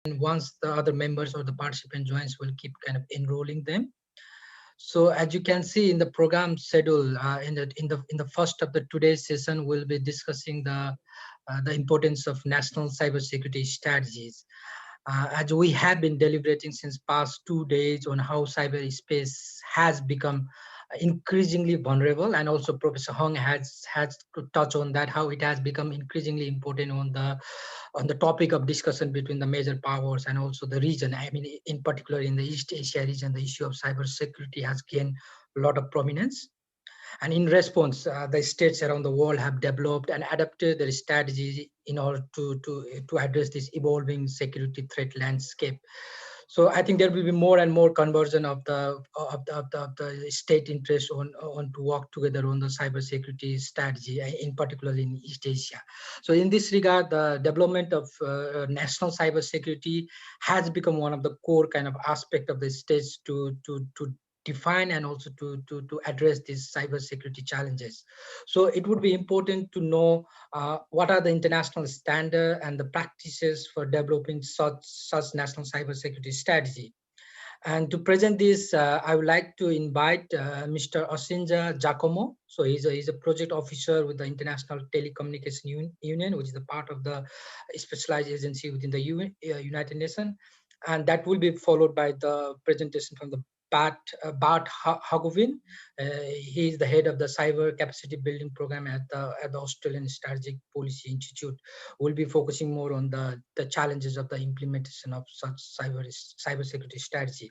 once the other members or the participant joins, we'll keep kind of enrolling them. So as you can see in the program schedule, in the first of the today's session, we'll be discussing the importance of national cybersecurity strategies. As we have been deliberating since past 2 days on how cyberspace has become increasingly vulnerable, and also Professor Hong has to touch on that, how it has become increasingly important on the topic of discussion between the major powers and also the region. I mean, in particular in the East Asia region, the issue of cybersecurity has gained a lot of prominence. And in response, the states around the world have developed and adapted their strategies in order to address this evolving security threat landscape. So I think there will be more and more conversion of the state interest on to work together on the cybersecurity strategy, in particular in East Asia. So in this regard, the development of national cybersecurity has become one of the core kind of aspect of the states to define and also to address these cybersecurity challenges. So it would be important to know what are the international standards and the practices for developing such national cybersecurity strategy. And to present this, I would like to invite Mr. Assenza Giacomo. So he's a project officer with the International Telecommunication Union, which is a part of the specialized agency within the United Nations. And that will be followed by the presentation from the Bart Hogeveen. He is the head of the Cyber Capacity Building Program at the Australian Strategic Policy Institute. We'll be focusing more on the challenges of the implementation of such cybersecurity strategy.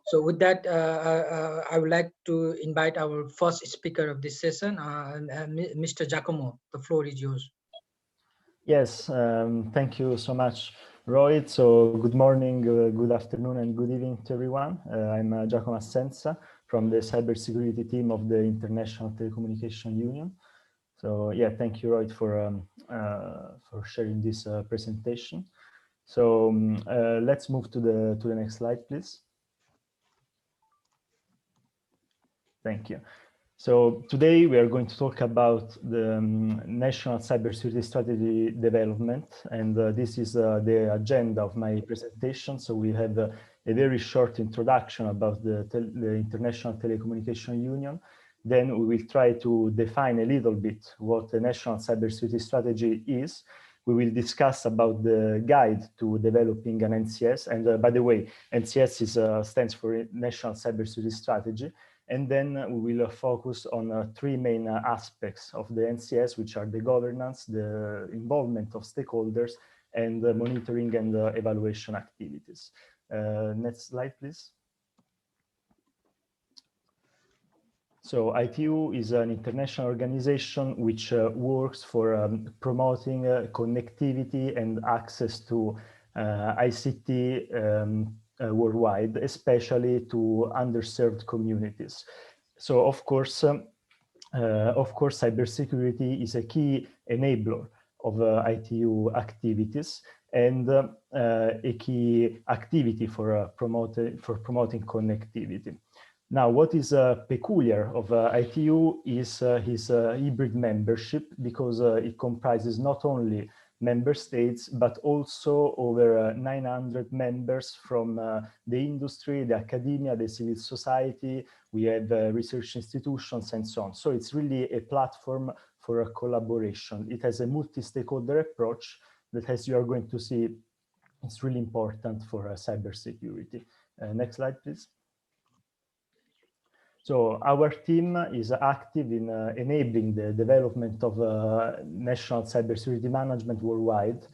So with that, I would like to invite our first speaker of this session, Mr. Giacomo. The floor is yours. Yes, thank you so much, Rohit. So good morning, good afternoon, and good evening to everyone. I'm Giacomo Assenza from the cybersecurity team of the International Telecommunication Union. So yeah, thank you, Rohit, for sharing this presentation. So let's move to the next slide, please. Thank you. So today we are going to talk about the National Cybersecurity Strategy development, and this is the agenda of my presentation. So we have a very short introduction about the International Telecommunication Union. Then we will try to define a little bit what the National Cybersecurity Strategy is. We will discuss about the guide to developing an NCS, and by the way, NCS stands for National Cybersecurity Strategy. And then we will focus on three main aspects of the NCS, which are the governance, the involvement of stakeholders, and the monitoring and evaluation activities. Next slide, please. So ITU is an international organization which works for promoting connectivity and access to ICT worldwide, especially to underserved communities. So of course, cybersecurity is a key enabler of ITU activities and a key activity for promoting connectivity. Now, what is peculiar of ITU is his hybrid membership, because it comprises not only member states, but also over 900 members from the industry, the academia, the civil society. We have research institutions and so on. So it's really a platform for a collaboration. It has a multi-stakeholder approach that, as you are going to see, it's really important for cybersecurity. Next slide, please. So our team is active in enabling the development of national cybersecurity management worldwide,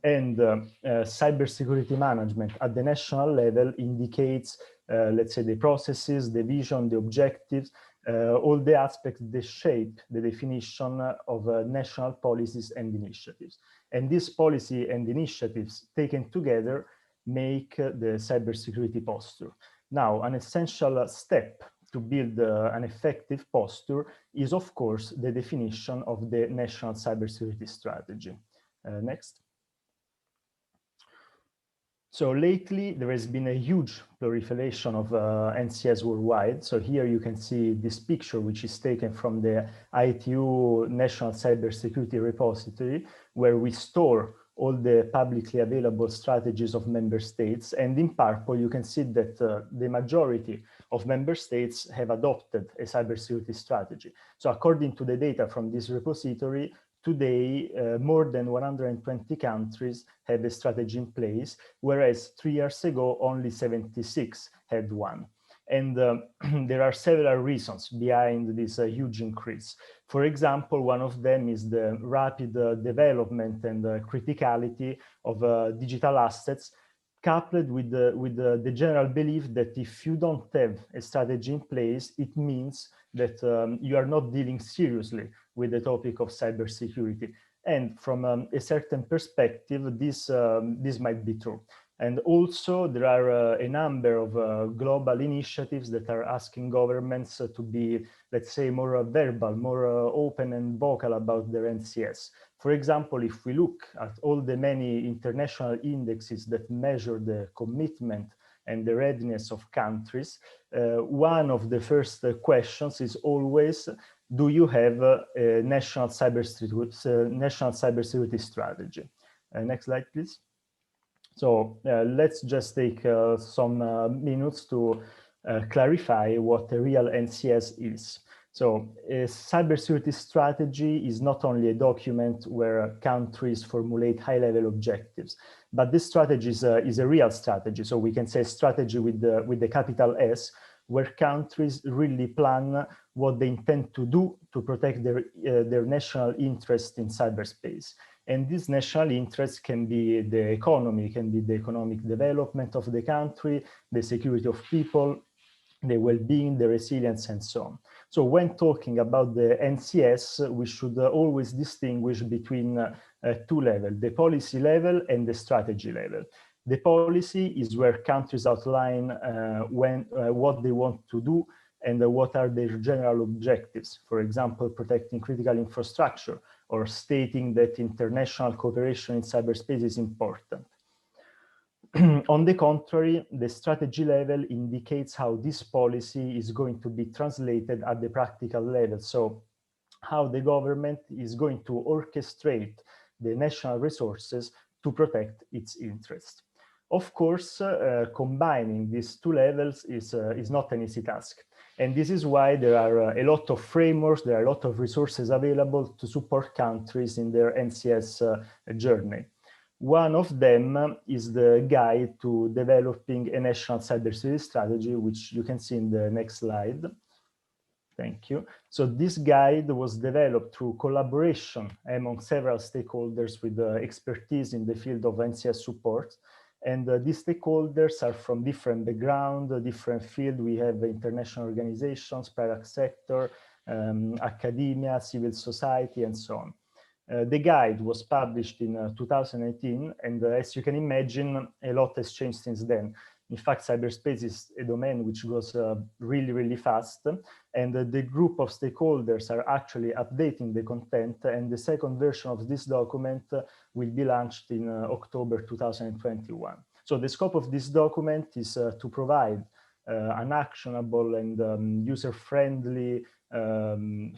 and cybersecurity management at the national level indicates, let's say, the processes, the vision, the objectives, all the aspects that shape the definition of national policies and initiatives. And these policy and initiatives taken together make the cybersecurity posture. Now, an essential step to build an effective posture is, of course, the definition of the national cybersecurity strategy. Next. So lately, there has been a huge proliferation of NCS worldwide. So here you can see this picture, which is taken from the ITU National Cybersecurity Repository, where we store all the publicly available strategies of member states. And in purple, you can see that the majority of member states have adopted a cybersecurity strategy. So according to the data from this repository, today, more than 120 countries have a strategy in place, whereas 3 years ago, only 76 had one. And there are several reasons behind this huge increase. For example, one of them is the rapid development and criticality of digital assets, coupled with the general belief that if you don't have a strategy in place, it means that you are not dealing seriously with the topic of cybersecurity. And from a certain perspective, this might be true. And also, there are a number of global initiatives that are asking governments to be, let's say, more verbal, more open and vocal about their NCS. For example, if we look at all the many international indexes that measure the commitment and the readiness of countries, one of the first questions is always, do you have a national cybersecurity strategy? Next slide, please. So let's just take some minutes to clarify what a real NCS is. So a cybersecurity strategy is not only a document where countries formulate high-level objectives, but this strategy is a real strategy. So we can say strategy with the capital S, where countries really plan what they intend to do to protect their national interest in cyberspace. And this national interest can be the economy, can be the economic development of the country, the security of people, the well-being, the resilience, and so on. So when talking about the NCS, we should always distinguish between two levels, the policy level and the strategy level. The policy is where countries outline what they want to do and what are their general objectives. For example, protecting critical infrastructure or stating that international cooperation in cyberspace is important. On the contrary, the strategy level indicates how this policy is going to be translated at the practical level. So how the government is going to orchestrate the national resources to protect its interests. Of course, combining these two levels is not an easy task. And this is why there are a lot of frameworks, there are a lot of resources available to support countries in their NCS journey. One of them is the guide to developing a national cybersecurity strategy, which you can see in the next slide. Thank you. So this guide was developed through collaboration among several stakeholders with expertise in the field of NCS support. And these stakeholders are from different backgrounds, different fields. We have international organizations, private sector, academia, civil society, and so on. The guide was published in 2018, and as you can imagine, a lot has changed since then. In fact, cyberspace is a domain which goes really, really fast, and the group of stakeholders are actually updating the content, and the second version of this document will be launched in October 2021. So the scope of this document is to provide an actionable and user-friendly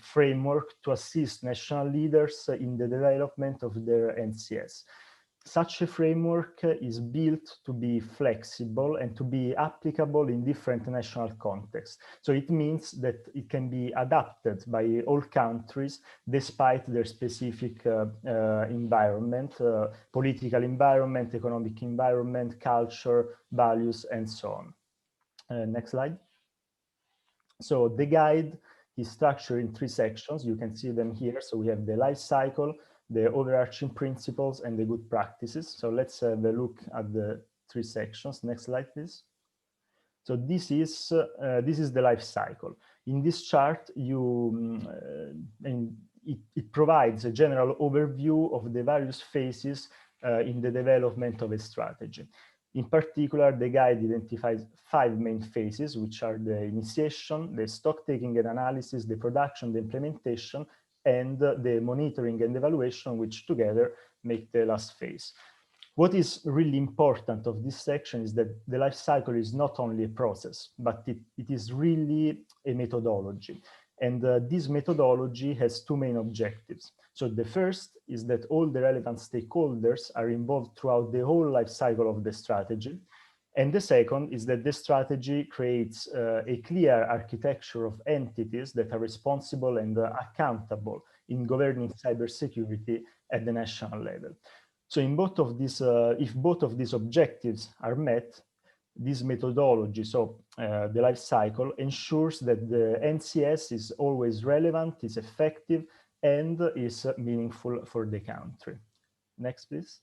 framework to assist national leaders in the development of their NCS. Such a framework is built to be flexible and to be applicable in different national contexts. So it means that it can be adapted by all countries despite their specific environment, political environment, economic environment, culture, values, and so on. Next slide. So the guide is structured in 3 sections. You can see them here. So we have the life cycle, the overarching principles, and the good practices. So let's have a look at the 3 sections. Next slide, please. So this is the life cycle. In this chart, it provides a general overview of the various phases in the development of a strategy. In particular, the guide identifies 5 main phases, which are the initiation, the stock taking and analysis, the production, the implementation, and the monitoring and evaluation, which together make the last phase. What is really important of this section is that the life cycle is not only a process, but it is really a methodology. And this methodology has two main objectives. So the first is that all the relevant stakeholders are involved throughout the whole life cycle of the strategy. And the second is that the strategy creates a clear architecture of entities that are responsible and accountable in governing cybersecurity at the national level. So in both of these, if both of these objectives are met, this methodology, so the life cycle, ensures that the NCS is always relevant, is effective, and is meaningful for the country. Next, please.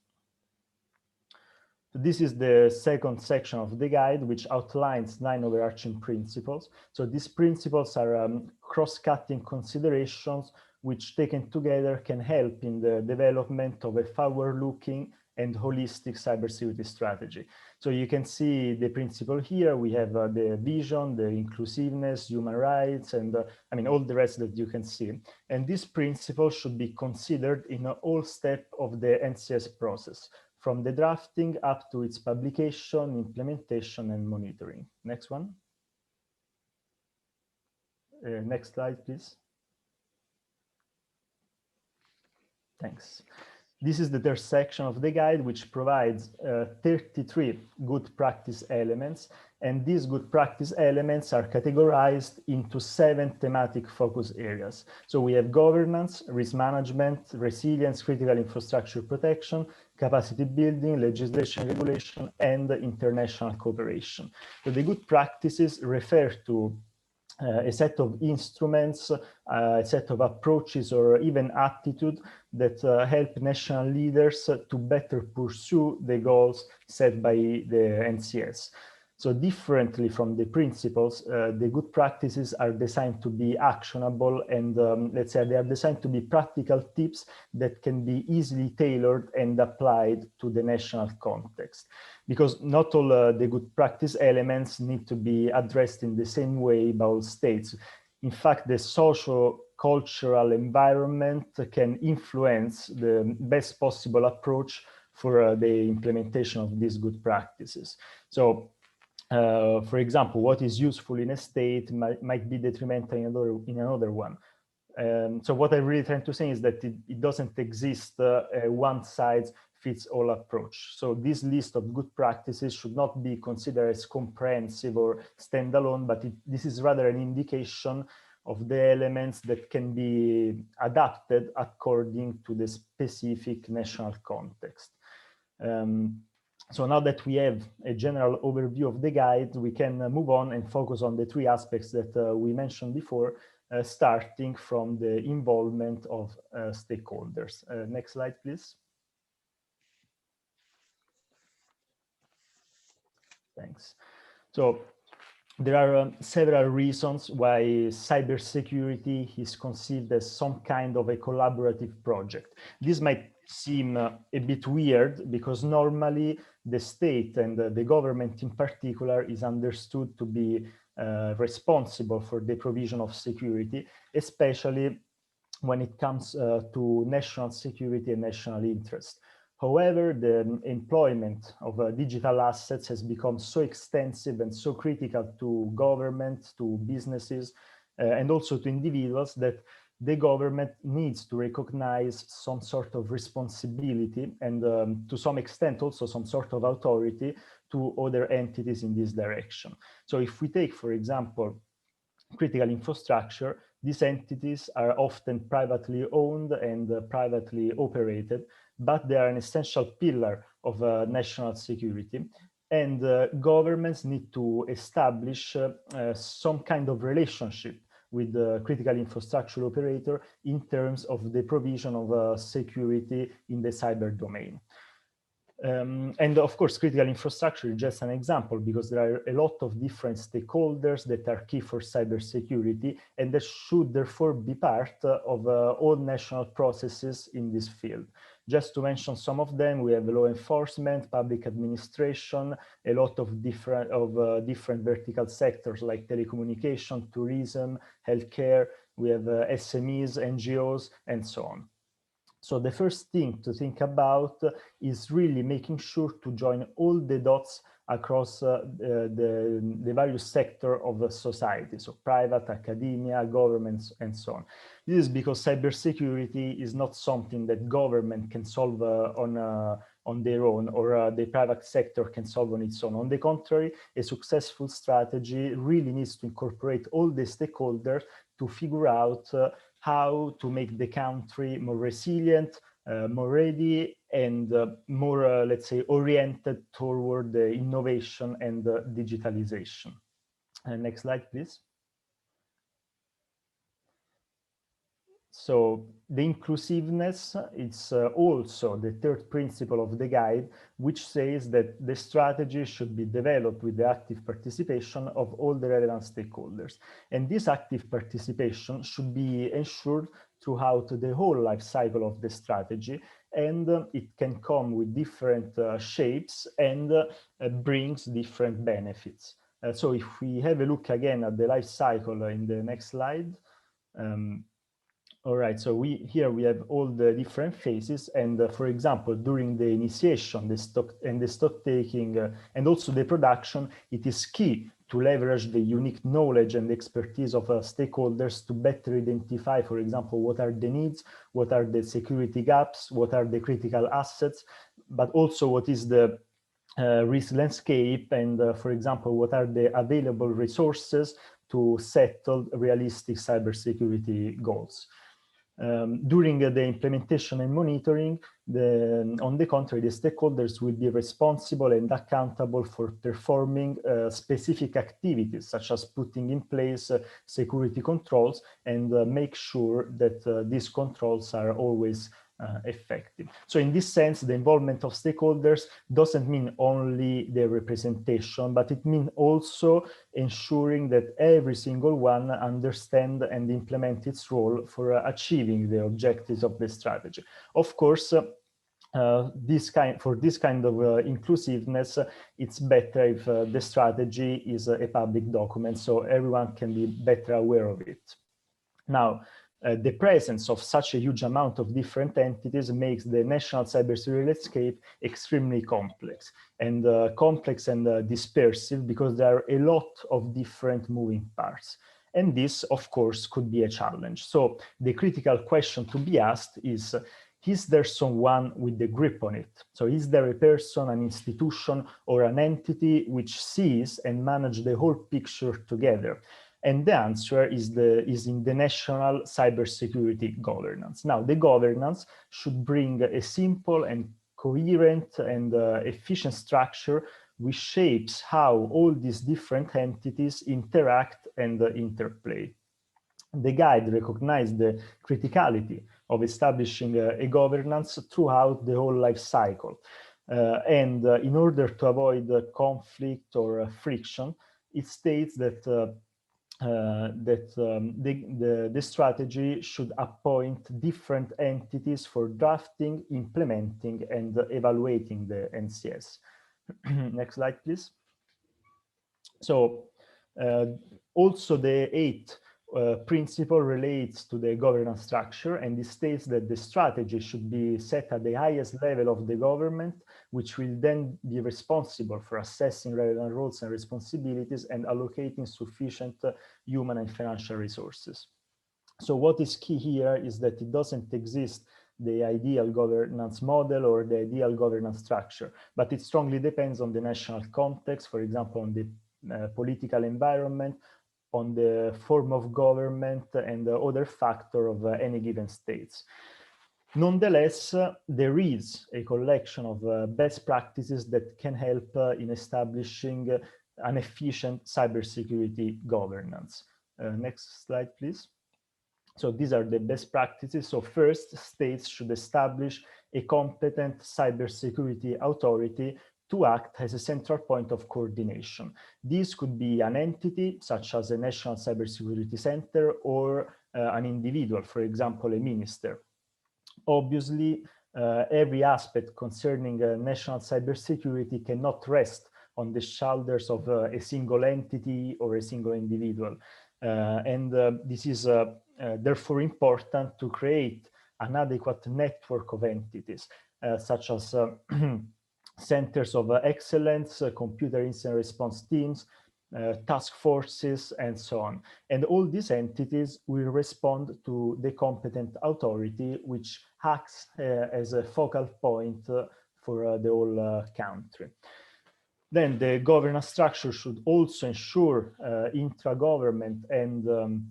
So this is the second section of the guide, which outlines 9 overarching principles. So these principles are cross-cutting considerations which, taken together, can help in the development of a forward-looking and holistic cybersecurity strategy. So you can see the principle here. We have the vision, the inclusiveness, human rights, and I mean, all the rest that you can see. And this principle should be considered in all steps of the NCS process, from the drafting up to its publication, implementation, and monitoring. Next one. Next slide, please. Thanks. This is the third section of the guide, which provides 33 good practice elements. And these good practice elements are categorized into 7 thematic focus areas. So we have governance, risk management, resilience, critical infrastructure protection, capacity building, legislation, regulation, and international cooperation. So the good practices refer to a set of instruments, a set of approaches, or even attitude that help national leaders to better pursue the goals set by the NCS. So differently from the principles, the good practices are designed to be actionable, and let's say they are designed to be practical tips that can be easily tailored and applied to the national context. Because not all the good practice elements need to be addressed in the same way by all states. In fact, the socio-cultural environment can influence the best possible approach for the implementation of these good practices. So, for example, what is useful in a state might be detrimental in another one. So what I'm really trying to say is that it doesn't exist a one-size-fits-all approach. So this list of good practices should not be considered as comprehensive or standalone, but this is rather an indication of the elements that can be adapted according to the specific national context. So now that we have a general overview of the guide, we can move on and focus on the 3 aspects that we mentioned before, starting from the involvement of stakeholders. Next slide, please. Thanks. So there are several reasons why cybersecurity is conceived as some kind of a collaborative project. This might seem a bit weird because normally the state and the government in particular is understood to be responsible for the provision of security, especially when it comes to national security and national interest. However, the employment of digital assets has become so extensive and so critical to government, to businesses, and also to individuals that the government needs to recognize some sort of responsibility and to some extent also some sort of authority to other entities in this direction. So if we take, for example, critical infrastructure, these entities are often privately owned and privately operated, but they are an essential pillar of national security. And governments need to establish some kind of relationship with the critical infrastructure operator in terms of the provision of security in the cyber domain. And of course, critical infrastructure is just an example because there are a lot of different stakeholders that are key for cybersecurity and that should therefore be part of all national processes in this field. Just to mention some of them, we have law enforcement, public administration, a lot of different vertical sectors like telecommunication, tourism, healthcare. We have SMEs, NGOs, and so on. So the first thing to think about is really making sure to join all the dots across the various sectors of society, so private, academia, governments, and so on. This is because cybersecurity is not something that government can solve on their own, or the private sector can solve on its own. On the contrary, a successful strategy really needs to incorporate all the stakeholders to figure out how to make the country more resilient, more ready, and more, let's say, oriented toward the innovation and digitalization. Next slide, please. So the inclusiveness, it's also the third principle of the guide, which says that the strategy should be developed with the active participation of all the relevant stakeholders. And this active participation should be ensured throughout the whole life cycle of the strategy, and it can come with different shapes and brings different benefits. So if we have a look again at the life cycle in the next slide, all right, so here we have all the different phases, and for example, during the initiation, the stock taking, and also the production, it is key to leverage the unique knowledge and expertise of stakeholders to better identify, for example, what are the needs, what are the security gaps, what are the critical assets, but also what is the risk landscape, and for example, what are the available resources to settle realistic cybersecurity goals. During the implementation and monitoring, on the contrary, the stakeholders will be responsible and accountable for performing specific activities, such as putting in place security controls, and make sure that these controls are always effective. So in this sense, the involvement of stakeholders doesn't mean only their representation, but it means also ensuring that every single one understand and implement its role for achieving the objectives of the strategy. Of course, for this kind of inclusiveness, it's better if the strategy is a public document, so everyone can be better aware of it. Now, the presence of such a huge amount of different entities makes the national cybersecurity landscape extremely complex and dispersive, because there are a lot of different moving parts. And this, of course, could be a challenge. So the critical question to be asked is there someone with the grip on it? So is there a person, an institution, or an entity which sees and manages the whole picture together? And the answer is in the national cybersecurity governance. Now, the governance should bring a simple and coherent and efficient structure which shapes how all these different entities interact and interplay. The guide recognized the criticality of establishing a governance throughout the whole life cycle. And in order to avoid conflict or friction, it states that the strategy should appoint different entities for drafting, implementing, and evaluating the NCS. Next slide, please. So also the eighth principle relates to the governance structure, and it states that the strategy should be set at the highest level of the government, which will then be responsible for assessing relevant roles and responsibilities and allocating sufficient human and financial resources. So what is key here is that it doesn't exist the ideal governance model or the ideal governance structure, but it strongly depends on the national context, for example, on the political environment, on the form of government, and the other factor of any given states. Nonetheless, there is a collection of best practices that can help in establishing an efficient cybersecurity governance. Next slide, please. So these are the best practices. So first, states should establish a competent cybersecurity authority to act as a central point of coordination. This could be an entity, such as a National Cybersecurity Center, or an individual, for example, a minister. Obviously, every aspect concerning national cybersecurity cannot rest on the shoulders of a single entity or a single individual. And this is therefore important to create an adequate network of entities, such as centers of excellence, computer incident response teams, task forces, and so on. And all these entities will respond to the competent authority, which acts as a focal point for the whole country. Then the governance structure should also ensure intra-government and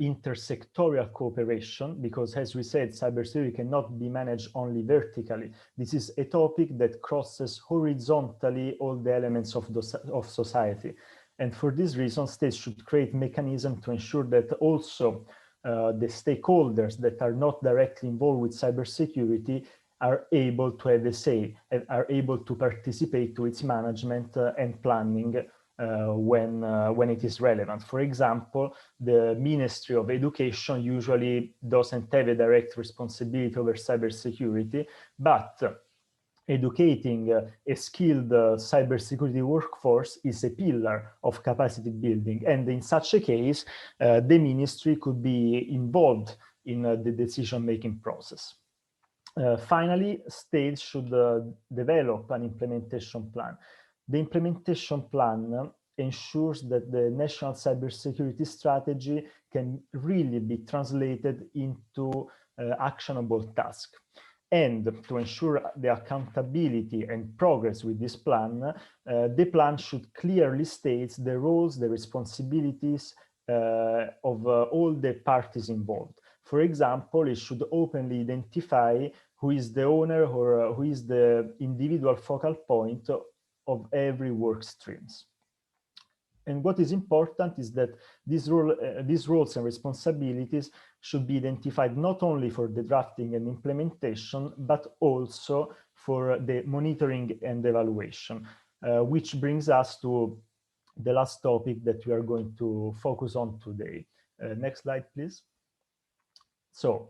intersectorial cooperation, because as we said, cybersecurity cannot be managed only vertically. This is a topic that crosses horizontally all the elements of society. And for this reason, states should create mechanisms to ensure that also the stakeholders that are not directly involved with cybersecurity are able to have a say and are able to participate to its management and planning when it is relevant. For example, the Ministry of Education usually doesn't have a direct responsibility over cybersecurity, but educating a skilled cybersecurity workforce is a pillar of capacity building. And in such a case, the ministry could be involved in the decision-making process. Finally, states should develop an implementation plan. The implementation plan ensures that the national cybersecurity strategy can really be translated into actionable tasks. And to ensure the accountability and progress with this plan, the plan should clearly state the roles, the responsibilities of all the parties involved. For example, it should openly identify who is the owner or who is the individual focal point of every work streams. And what is important is that these roles and responsibilities should be identified not only for the drafting and implementation, but also for the monitoring and evaluation, which brings us to the last topic that we are going to focus on today. Next slide, please. So,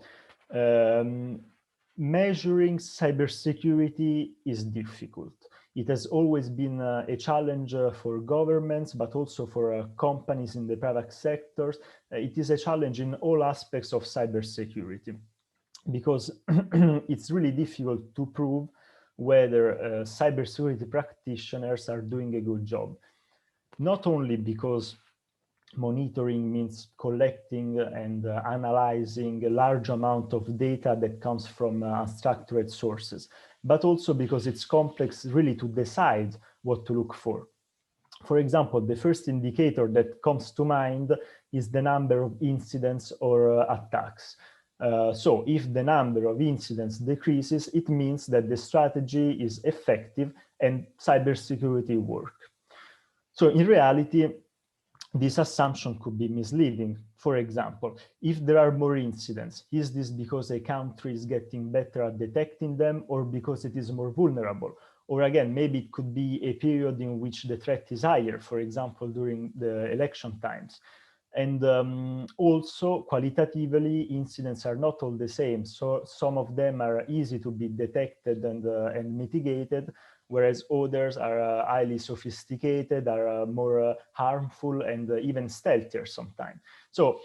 measuring cybersecurity is difficult. It has always been a challenge for governments, but also for companies in the private sectors. It is a challenge in all aspects of cybersecurity, because it's really difficult to prove whether cybersecurity practitioners are doing a good job. Not only because monitoring means collecting and analyzing a large amount of data that comes from unstructured sources, but also because it's complex really to decide what to look for. For example, the first indicator that comes to mind is the number of incidents or attacks. So if the number of incidents decreases, it means that the strategy is effective and cybersecurity works. So in reality, this assumption could be misleading. For example, if there are more incidents, is this because a country is getting better at detecting them, or because it is more vulnerable? Or again, maybe it could be a period in which the threat is higher, for example, during the election times. And also, qualitatively, incidents are not all the same. So some of them are easy to be detected and mitigated, whereas others are highly sophisticated, are more harmful, and even stealthier sometimes. So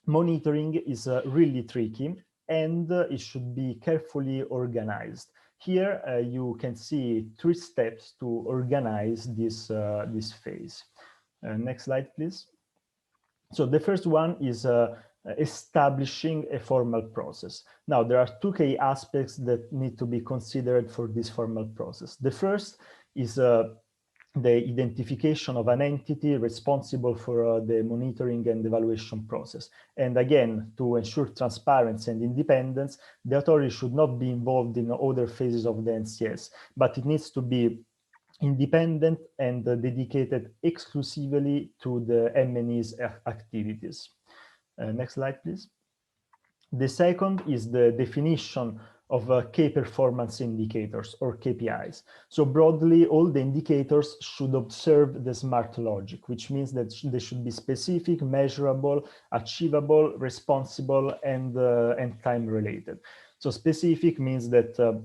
monitoring is really tricky, and it should be carefully organized. Here you can see 3 steps to organize this phase. Next slide, please. So the first one is establishing a formal process. Now, there are 2 key aspects that need to be considered for this formal process. The first is the identification of an entity responsible for the monitoring and evaluation process. And again, to ensure transparency and independence, the authority should not be involved in other phases of the NCS, but it needs to be independent and dedicated exclusively to the M&E's activities. Next slide, please. The second is the definition of key performance indicators, or KPIs. So broadly, all the indicators should observe the SMART logic, which means that they should be specific, measurable, achievable, responsible, and time-related. So specific means that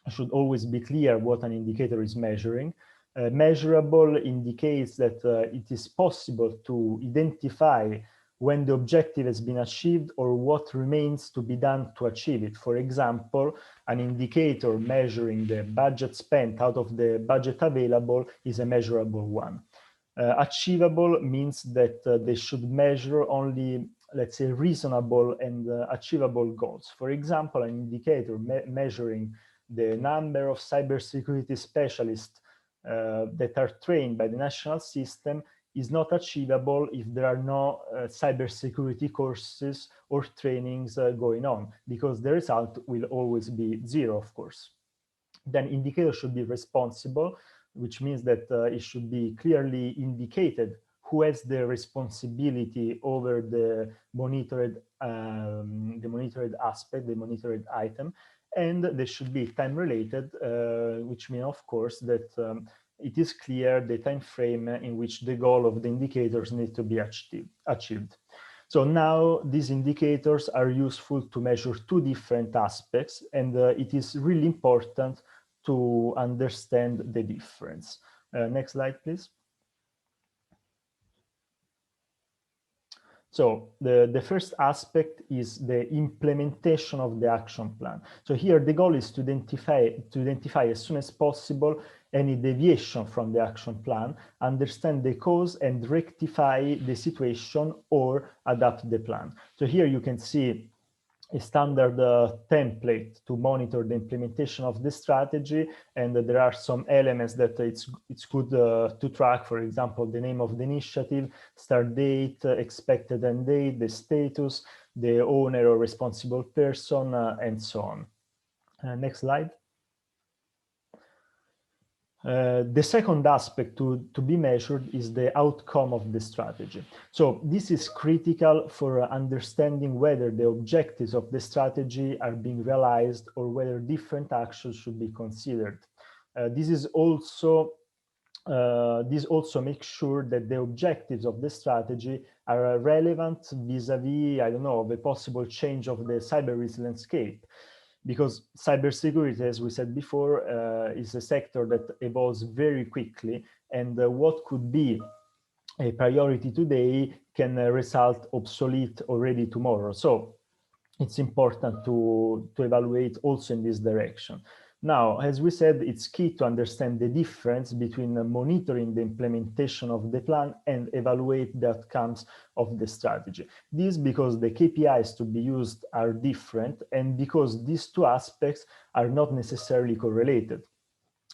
should always be clear what an indicator is measuring. Measurable indicates that it is possible to identify when the objective has been achieved or what remains to be done to achieve it. For example, an indicator measuring the budget spent out of the budget available is a measurable one. Achievable means that they should measure only, let's say, reasonable and achievable goals. For example, an indicator measuring the number of cybersecurity specialists that are trained by the national system is not achievable if there are no cybersecurity courses or trainings going on, because the result will always be zero, of course. Then indicator should be responsible, which means that it should be clearly indicated who has the responsibility over the monitored aspect, the monitored item, and they should be time related, which means, of course, that it is clear the time frame in which the goal of the indicators need to be achieved. So now these indicators are useful to measure two different aspects, and it is really important to understand the difference. Next slide, please. So the first aspect is the implementation of the action plan. So here the goal is to identify as soon as possible any deviation from the action plan, understand the cause and rectify the situation or adapt the plan. So here you can see a standard template to monitor the implementation of the strategy, and there are some elements that it's good to track. For example, the name of the initiative, start date, expected end date, the status, the owner or responsible person, and so on. Next slide. The second aspect to be measured is the outcome of the strategy. So this is critical for understanding whether the objectives of the strategy are being realized or whether different actions should be considered. This also makes sure that the objectives of the strategy are relevant vis-a-vis, I don't know, the possible change of the cyber risk landscape. Because cybersecurity, as we said before, is a sector that evolves very quickly, and what could be a priority today can result obsolete already tomorrow. So it's important to evaluate also in this direction. Now, as we said, it's key to understand the difference between monitoring the implementation of the plan and evaluate the outcomes of the strategy. This because the KPIs to be used are different, and because these two aspects are not necessarily correlated.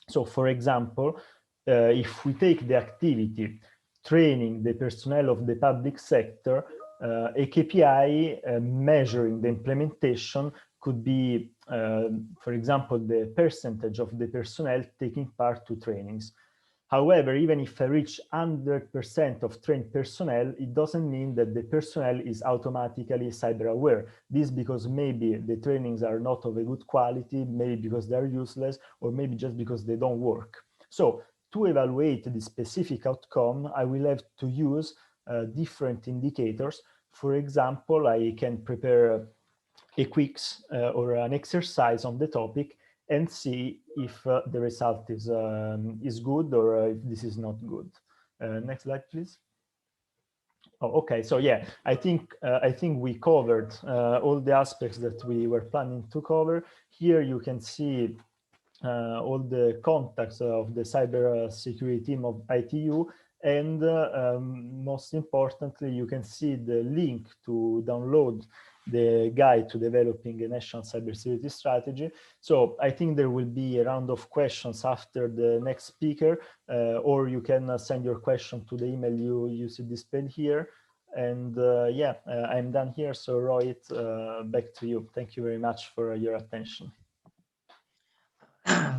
So, for example, if we take the activity training the personnel of the public sector, a KPI measuring the implementation could be, for example, the percentage of the personnel taking part to trainings. However, even if I reach 100% of trained personnel, it doesn't mean that the personnel is automatically cyber aware. This because maybe the trainings are not of a good quality, maybe because they're useless, or maybe just because they don't work. So to evaluate the specific outcome, I will have to use different indicators. For example, I can prepare a quiz or an exercise on the topic and see if the result is good or if this is not good. Next slide, please. Oh, okay, so yeah, I think we covered all the aspects that we were planning to cover. Here you can see all the contacts of the cybersecurity team of ITU, and most importantly, you can see the link to download the guide to developing a national cybersecurity strategy. So I think there will be a round of questions after the next speaker, or you can send your question to the email you see displayed here. And yeah, I'm done here. So Rohit, back to you. Thank you very much for your attention.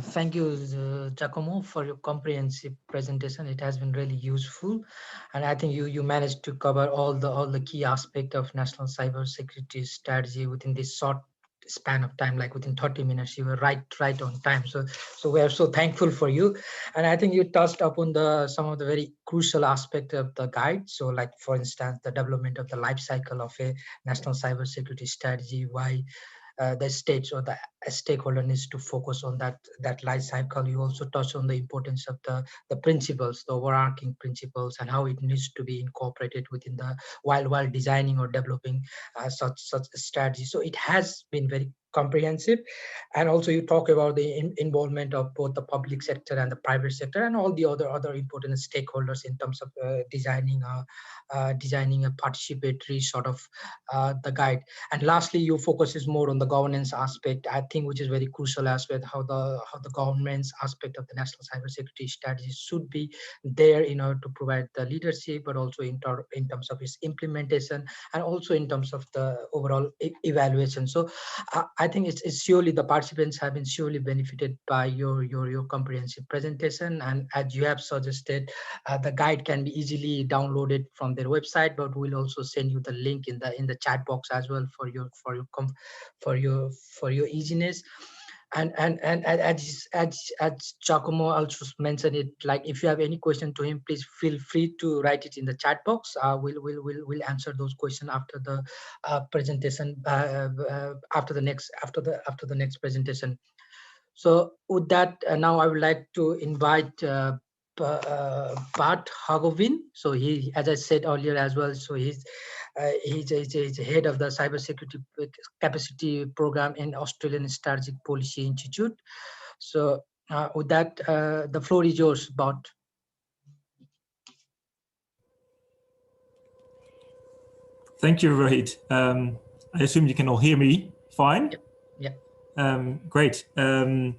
Thank you, Giacomo, for your comprehensive presentation. It has been really useful, and I think you managed to cover all the key aspects of national cybersecurity strategy within this short span of time, like within 30 minutes. You were right on time. So we are so thankful for you, and I think you touched upon some of the very crucial aspects of the guide. So, like for instance, the development of the life cycle of a national cybersecurity strategy, why the states or the stakeholder needs to focus on that life cycle. You also touch on the importance of the principles, the overarching principles, and how it needs to be incorporated within the while designing or developing such a strategy. So it has been very comprehensive. And also you talk about the involvement of both the public sector and the private sector and all the other important stakeholders in terms of designing a participatory sort of the guide. And lastly, you focuses more on the governance aspect, I think, which is very crucial aspect, how the government's aspect of the national cybersecurity strategy should be there in order to provide the leadership, but also in terms of its implementation, and also in terms of the overall evaluation. So I think it's surely the participants have been surely benefited by your comprehensive presentation. And as you have suggested, the guide can be easily downloaded from their website, but we'll also send you the link in the chat box as well for your easiness. And as Giacomo also mentioned it, like if you have any question to him, please feel free to write it in the chat box. We'll answer those questions after the presentation, after the next presentation. So with that, now I would like to invite Bart Hogeveen. So he, as I said earlier as well, so he's head of the cybersecurity capacity program in Australian Strategic Policy Institute. So with that, the floor is yours, Bart. Thank you, Rohit. I assume you can all hear me fine? Yeah. Great. Good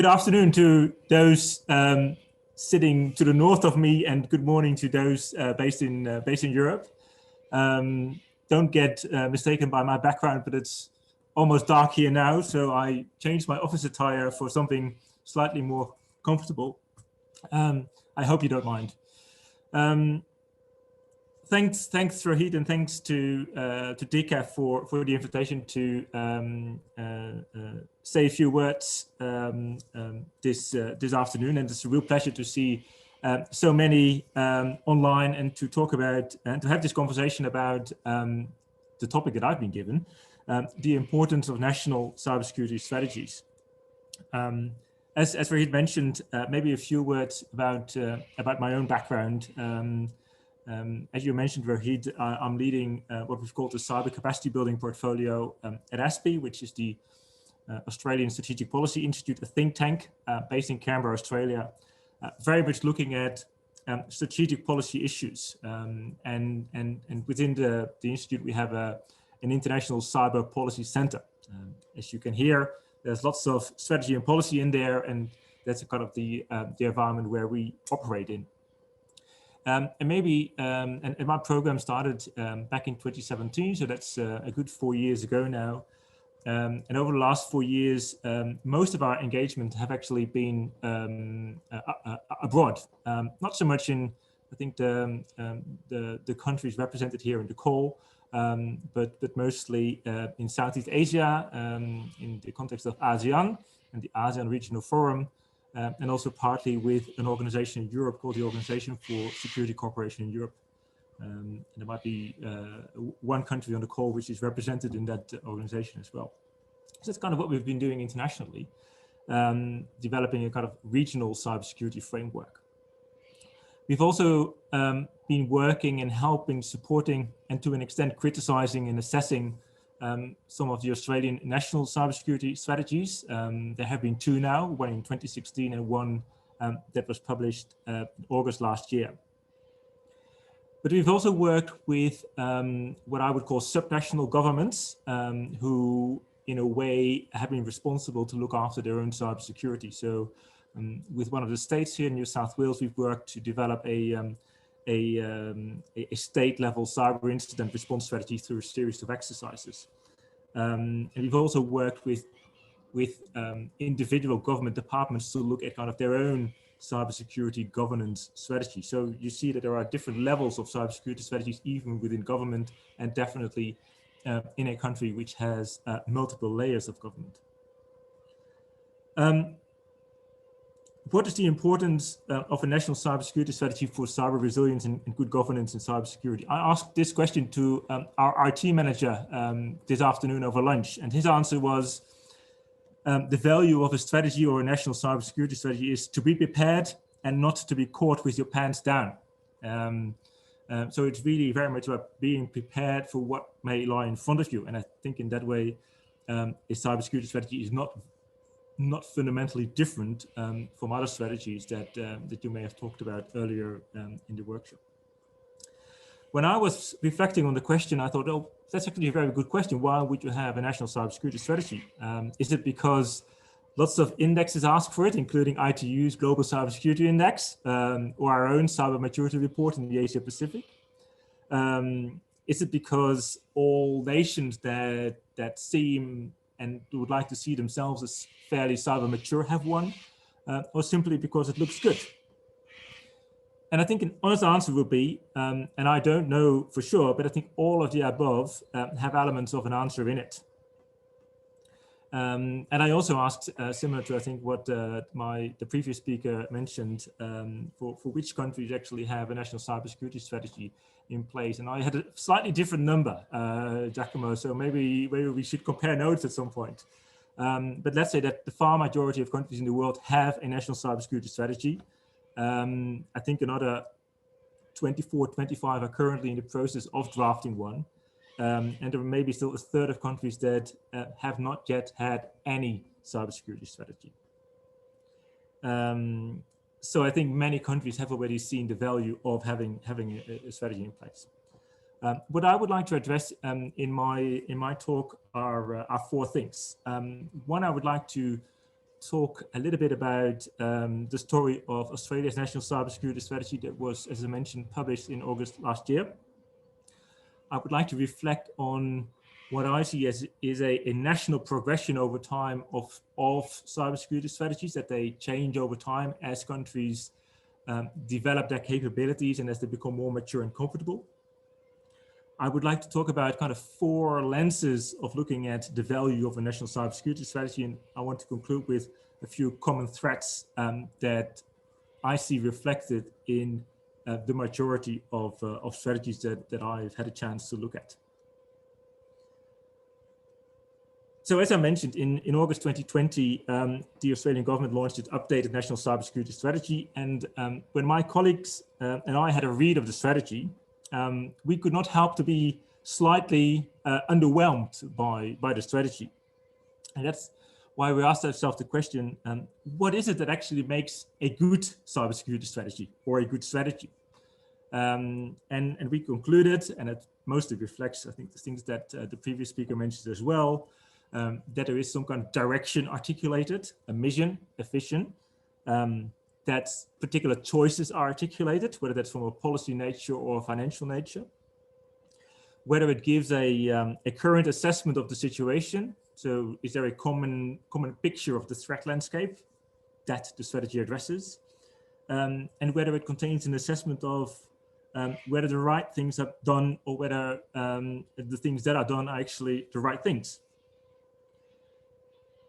afternoon to those sitting to the north of me, and good morning to those based in Europe. Don't get mistaken by my background, but it's almost dark here now, so I changed my office attire for something slightly more comfortable. I hope you don't mind. Thanks, Rohit, and thanks to DCAF for the invitation to say a few words this afternoon. And it's a real pleasure to see so many online and to talk about and to have this conversation about the topic that I've been given, the importance of national cybersecurity strategies. As Rohit mentioned, maybe a few words about my own background. As you mentioned, Rohit, I'm leading what we've called the Cyber Capacity Building Portfolio at ASPI, which is the Australian Strategic Policy Institute, a think tank based in Canberra, Australia, very much looking at strategic policy issues. And within the institute, we have an international cyber policy center. As you can hear, there's lots of strategy and policy in there, and that's kind of the environment where we operate in. And my program started back in 2017, so that's a good 4 years ago now. And over the last 4 years, most of our engagement have actually been abroad, not so much in, I think, the countries represented here in the call, but mostly in Southeast Asia, in the context of ASEAN and the ASEAN Regional Forum, and also partly with an organization in Europe called the Organization for Security Cooperation in Europe. And there might be one country on the call which is represented in that organization as well. So that's kind of what we've been doing internationally, developing a kind of regional cybersecurity framework. We've also been working and helping, supporting, and to an extent criticizing and assessing some of the Australian national cybersecurity strategies. There have been two now, one in 2016 and one that was published in August last year. But we've also worked with what I would call subnational governments who, in a way, have been responsible to look after their own cybersecurity. So with one of the states here in New South Wales, we've worked to develop a state-level cyber incident response strategy through a series of exercises. And we've also worked with individual government departments to look at kind of their own cybersecurity governance strategy. So you see that there are different levels of cybersecurity strategies, even within government, and definitely in a country which has multiple layers of government. what is the importance of a national cybersecurity strategy for cyber resilience and good governance in cybersecurity? I asked this question to our IT manager this afternoon over lunch, and his answer was the value of a strategy or a national cybersecurity strategy is to be prepared and not to be caught with your pants down. So it's really very much about being prepared for what may lie in front of you. And I think in that way, a cybersecurity strategy is not fundamentally different from other strategies that you may have talked about earlier in the workshop. When I was reflecting on the question, I thought, oh, that's actually a very good question. Why would you have a national cybersecurity strategy? Is it because lots of indexes ask for it, including ITU's Global Cybersecurity Index, or our own Cyber Maturity Report in the Asia Pacific? Is it because all nations that seem and would like to see themselves as fairly cyber mature have one, or simply because it looks good? And I think an honest answer would be, and I don't know for sure, but I think all of the above have elements of an answer in it. And I also asked, similar to I think what the previous speaker mentioned, for which countries actually have a national cybersecurity strategy in place, and I had a slightly different number, Giacomo. So maybe we should compare notes at some point. But let's say that the far majority of countries in the world have a national cybersecurity strategy. I think another 24, 25 are currently in the process of drafting one. And there may be still a third of countries that have not yet had any cybersecurity strategy. So I think many countries have already seen the value of having a strategy in place. What I would like to address in my talk are four things. One, I would like to talk a little bit about the story of Australia's national cybersecurity strategy that was, as I mentioned, published in August last year. I would like to reflect on what I see as is a national progression over time of cybersecurity strategies, that they change over time as countries develop their capabilities and as they become more mature and comfortable. I would like to talk about kind of four lenses of looking at the value of a national cybersecurity strategy, and I want to conclude with a few common threats that I see reflected in the majority of strategies that I've had a chance to look at. So as I mentioned, in August 2020, the Australian government launched its updated national cybersecurity strategy. And when my colleagues and I had a read of the strategy, we could not help to be slightly underwhelmed by the strategy. And that's why we asked ourselves the question, what is it that actually makes a good cybersecurity strategy or a good strategy? And we concluded, and it mostly reflects, I think, the things that the previous speaker mentioned as well, that there is some kind of direction articulated, a mission, a vision, that particular choices are articulated, whether that's from a policy nature or a financial nature, whether it gives a current assessment of the situation. So is there a common picture of the threat landscape that the strategy addresses, and whether it contains an assessment of whether the right things are done or whether the things that are done are actually the right things.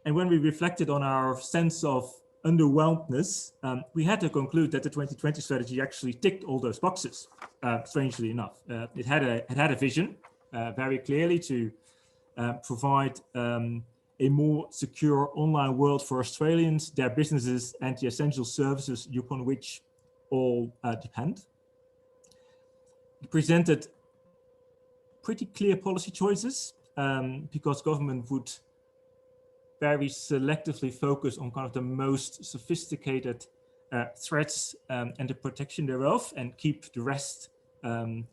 And when we reflected on our sense of underwhelmedness, we had to conclude that the 2020 strategy actually ticked all those boxes, strangely enough. It had a vision very clearly to provide a more secure online world for Australians, their businesses, and the essential services upon which all depend. It presented pretty clear policy choices because government would very selectively focus on kind of the most sophisticated threats and the protection thereof, and keep the rest out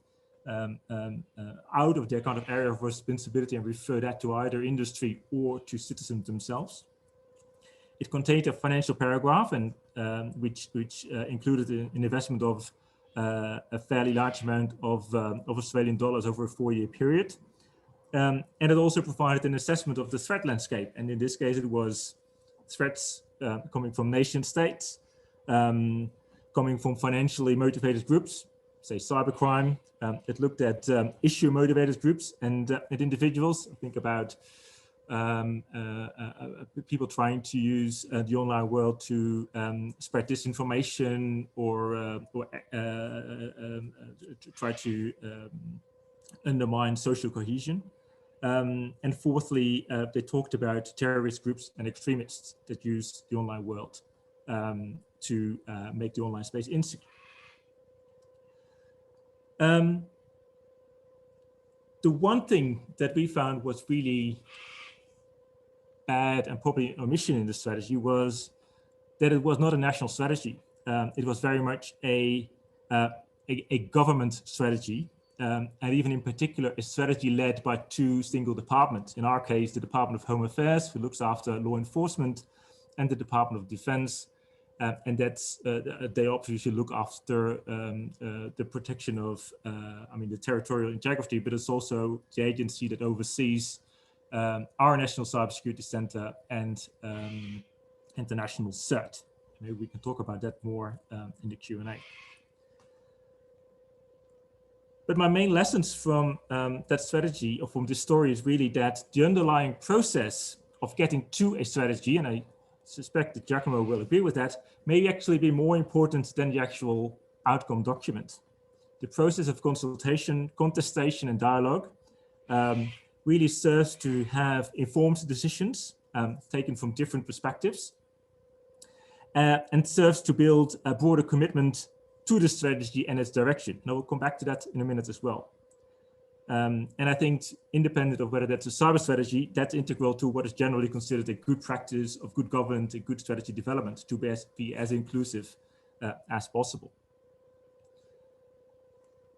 of their kind of area of responsibility and refer that to either industry or to citizens themselves. It contained a financial paragraph, and which included an investment of a fairly large amount of Australian dollars over a 4-year period. And it also provided an assessment of the threat landscape. And in this case, it was threats coming from nation states, coming from financially motivated groups, say cybercrime. It looked at issue motivated groups and individuals. I think about people trying to use the online world to spread disinformation or try to undermine social cohesion. And fourthly, they talked about terrorist groups and extremists that use the online world to make the online space insecure. The one thing that we found was really bad and probably an omission in the strategy was that it was not a national strategy. It was very much a government strategy, and even in particular, a strategy led by two single departments. In our case, the Department of Home Affairs, who looks after law enforcement, and the Department of Defense, and that's they obviously look after the protection of, the territorial integrity, but it's also the agency that oversees our National Cybersecurity Center and International CERT. Maybe we can talk about that more in the Q&A. But my main lessons from that strategy, or from this story, is really that the underlying process of getting to a strategy, and I suspect that Giacomo will agree with that, may actually be more important than the actual outcome document. The process of consultation, contestation, and dialogue really serves to have informed decisions taken from different perspectives, and serves to build a broader commitment to the strategy and its direction. And I will come back to that in a minute as well. And I think, independent of whether that's a cyber strategy, that's integral to what is generally considered a good practice of good governance and good strategy development, to be as inclusive as possible.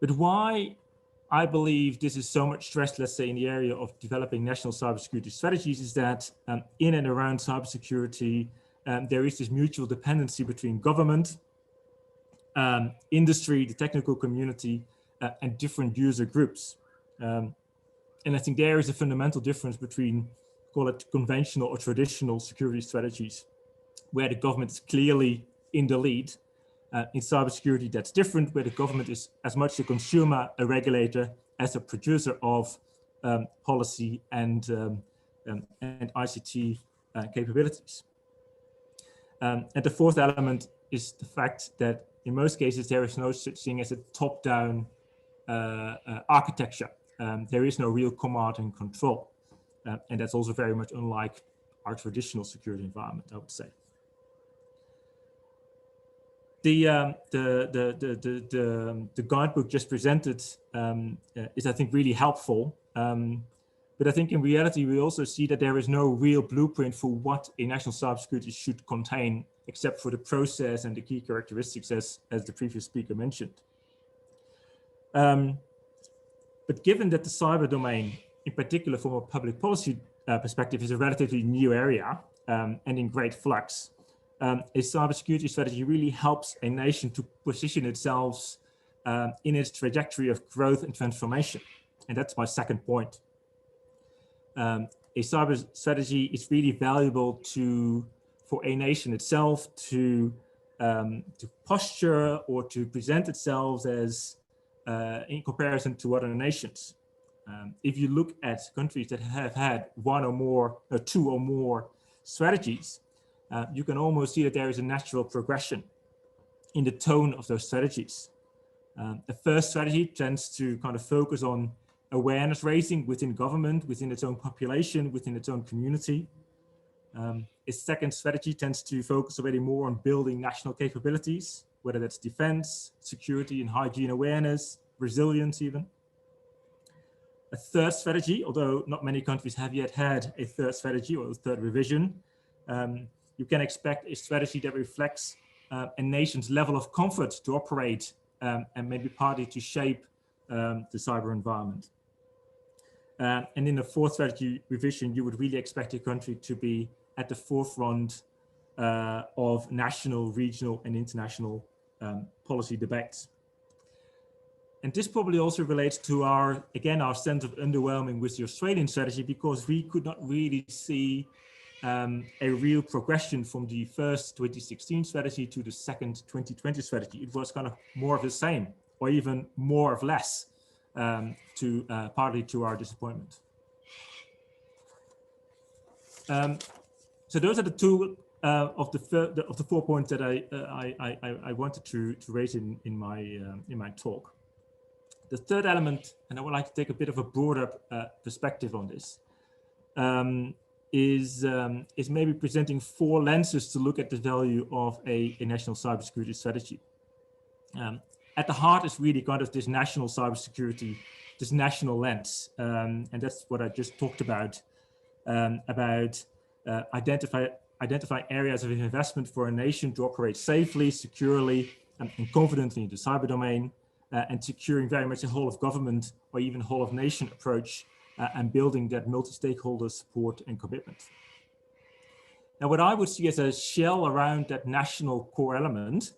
But why I believe this is so much stressed, let's say, in the area of developing national cybersecurity strategies, is that in and around cybersecurity, there is this mutual dependency between government, industry, the technical community, and different user groups. And I think there is a fundamental difference between, call it conventional or traditional security strategies, where the government is clearly in the lead. In cybersecurity, that's different, where the government is as much a consumer, a regulator, as a producer of policy and ICT capabilities. And the fourth element is the fact that in most cases, there is no such thing as a top-down architecture. There is no real command and control. And that's also very much unlike our traditional security environment, I would say. The guidebook just presented is, I think, really helpful. But I think in reality, we also see that there is no real blueprint for what a national cybersecurity should contain, except for the process and the key characteristics, as the previous speaker mentioned. But given that the cyber domain, in particular from a public policy perspective, is a relatively new area and in great flux, a cybersecurity strategy really helps a nation to position itself in its trajectory of growth and transformation. And that's my second point. A cyber strategy is really valuable for a nation itself to posture or to present itself as in comparison to other nations. If you look at countries that have had one or more, or two or more strategies, you can almost see that there is a natural progression in the tone of those strategies. The first strategy tends to kind of focus on awareness raising within government, within its own population, within its own community. Its second strategy tends to focus already more on building national capabilities, whether that's defense, security and hygiene awareness, resilience even. A third strategy, although not many countries have yet had a third strategy or a third revision, you can expect a strategy that reflects a nation's level of comfort to operate and maybe partly to shape the cyber environment. And in the fourth strategy revision, you would really expect a country to be at the forefront of national, regional, and international policy debates. And this probably also relates to our sense of underwhelming with the Australian strategy, because we could not really see a real progression from the first 2016 strategy to the second 2020 strategy. It was kind of more of the same, or even more of less, partly to our disappointment. so those are the two of the 4 points that I wanted to raise in my talk. The third element, and I would like to take a bit of a broader perspective on this, is maybe presenting 4 lenses to look at the value of a national cybersecurity strategy. At the heart is really kind of this national cybersecurity, this national lens, and that's what I just talked about identify areas of investment for a nation to operate safely, securely, and confidently in the cyber domain, and securing very much a whole of government or even whole of nation approach, and building that multi-stakeholder support and commitment. Now, what I would see as a shell around that national core element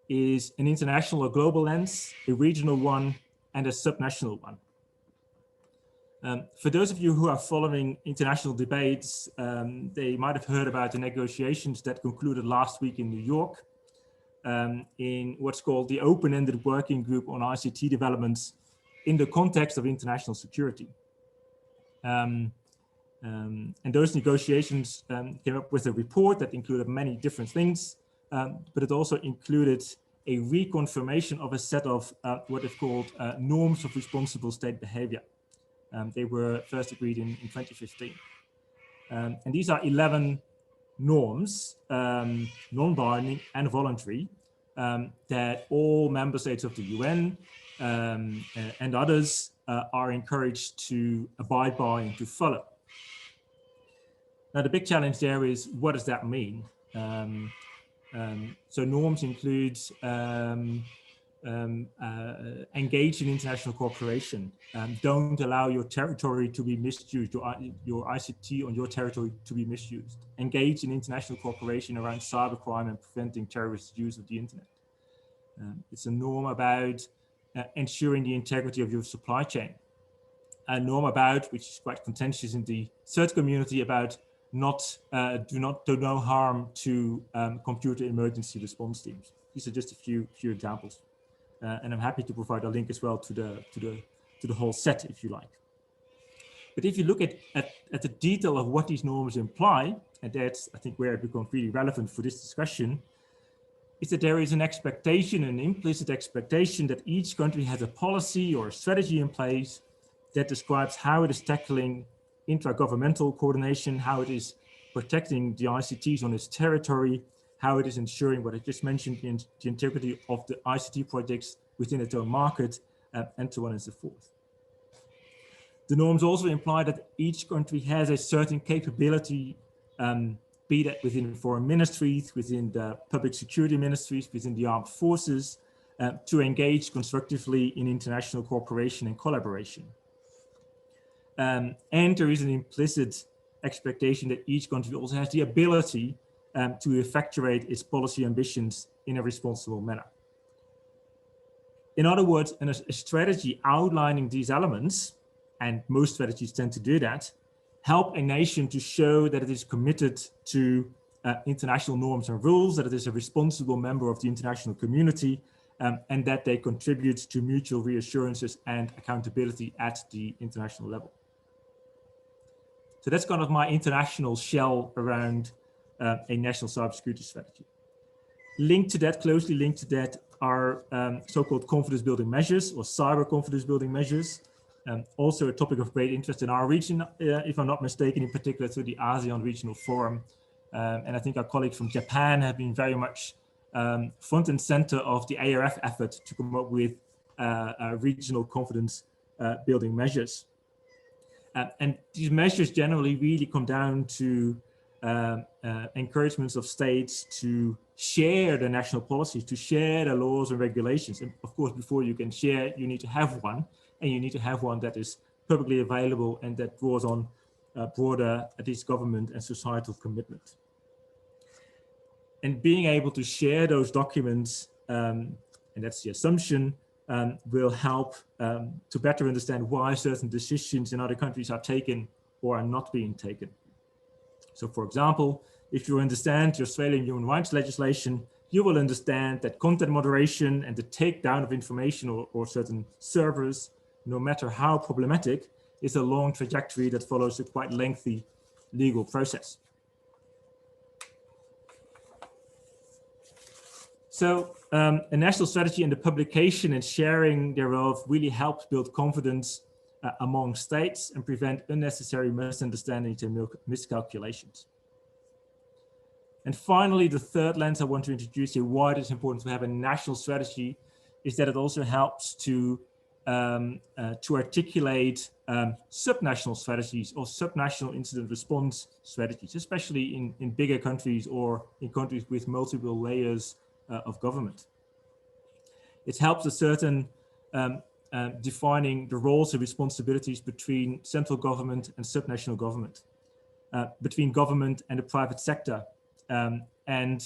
is an international or global lens, a regional one, and a subnational one. For those of you who are following international debates, they might have heard about the negotiations that concluded last week in New York in what's called the open-ended working group on ICT developments in the context of international security. And those negotiations came up with a report that included many different things, but it also included a reconfirmation of a set of what is called norms of responsible state behavior. They were first agreed in 2015. And these are 11 norms, non-binding and voluntary, that all member states of the UN and others are encouraged to abide by and to follow. Now, the big challenge there is, what does that mean? So norms include engage in international cooperation. Don't allow your territory to be misused, your ICT on your territory to be misused. Engage in international cooperation around cybercrime and preventing terrorist use of the internet. It's a norm about ensuring the integrity of your supply chain. A norm about, which is quite contentious in the CERT community, about do no harm to computer emergency response teams. These are just a few examples. And I'm happy to provide a link as well to the whole set, if you like. But if you look at the detail of what these norms imply, and that's, I think, where it becomes really relevant for this discussion, is that there is an expectation, an implicit expectation, that each country has a policy or a strategy in place that describes how it is tackling intragovernmental coordination, how it is protecting the ICTs on its territory, how it is ensuring what I just mentioned, the integrity of the ICT projects within its own market, and so on and so forth. The norms also imply that each country has a certain capability, be that within foreign ministries, within the public security ministries, within the armed forces, to engage constructively in international cooperation and collaboration. And there is an implicit expectation that each country also has the ability to effectuate its policy ambitions in a responsible manner. In other words, a strategy outlining these elements, and most strategies tend to do that, help a nation to show that it is committed to international norms and rules, that it is a responsible member of the international community, and that they contribute to mutual reassurances and accountability at the international level. So that's kind of my international shell around a national cybersecurity strategy. Linked to that, closely linked to that, are so-called confidence building measures, or cyber confidence building measures. Also a topic of great interest in our region, if I'm not mistaken, in particular through the ASEAN Regional Forum. And I think our colleagues from Japan have been very much front and center of the ARF effort to come up with regional confidence building measures. And these measures generally really come down to encouragements of states to share the national policies, to share the laws and regulations. And of course, before you can share, you need to have one, and you need to have one that is publicly available and that draws on broader, at least government and societal commitment. And being able to share those documents, and that's the assumption, will help to better understand why certain decisions in other countries are taken or are not being taken. So for example, if you understand the Australian human rights legislation, you will understand that content moderation and the takedown of information or certain servers, no matter how problematic, is a long trajectory that follows a quite lengthy legal process. So a national strategy and the publication and sharing thereof really helps build confidence among states and prevent unnecessary misunderstandings and miscalculations. And finally, the third lens I want to introduce here, why it is important to have a national strategy, is that it also helps to articulate subnational strategies or subnational incident response strategies, especially in bigger countries or in countries with multiple layers of government. It helps a certain defining the roles and responsibilities between central government and subnational government, between government and the private sector. And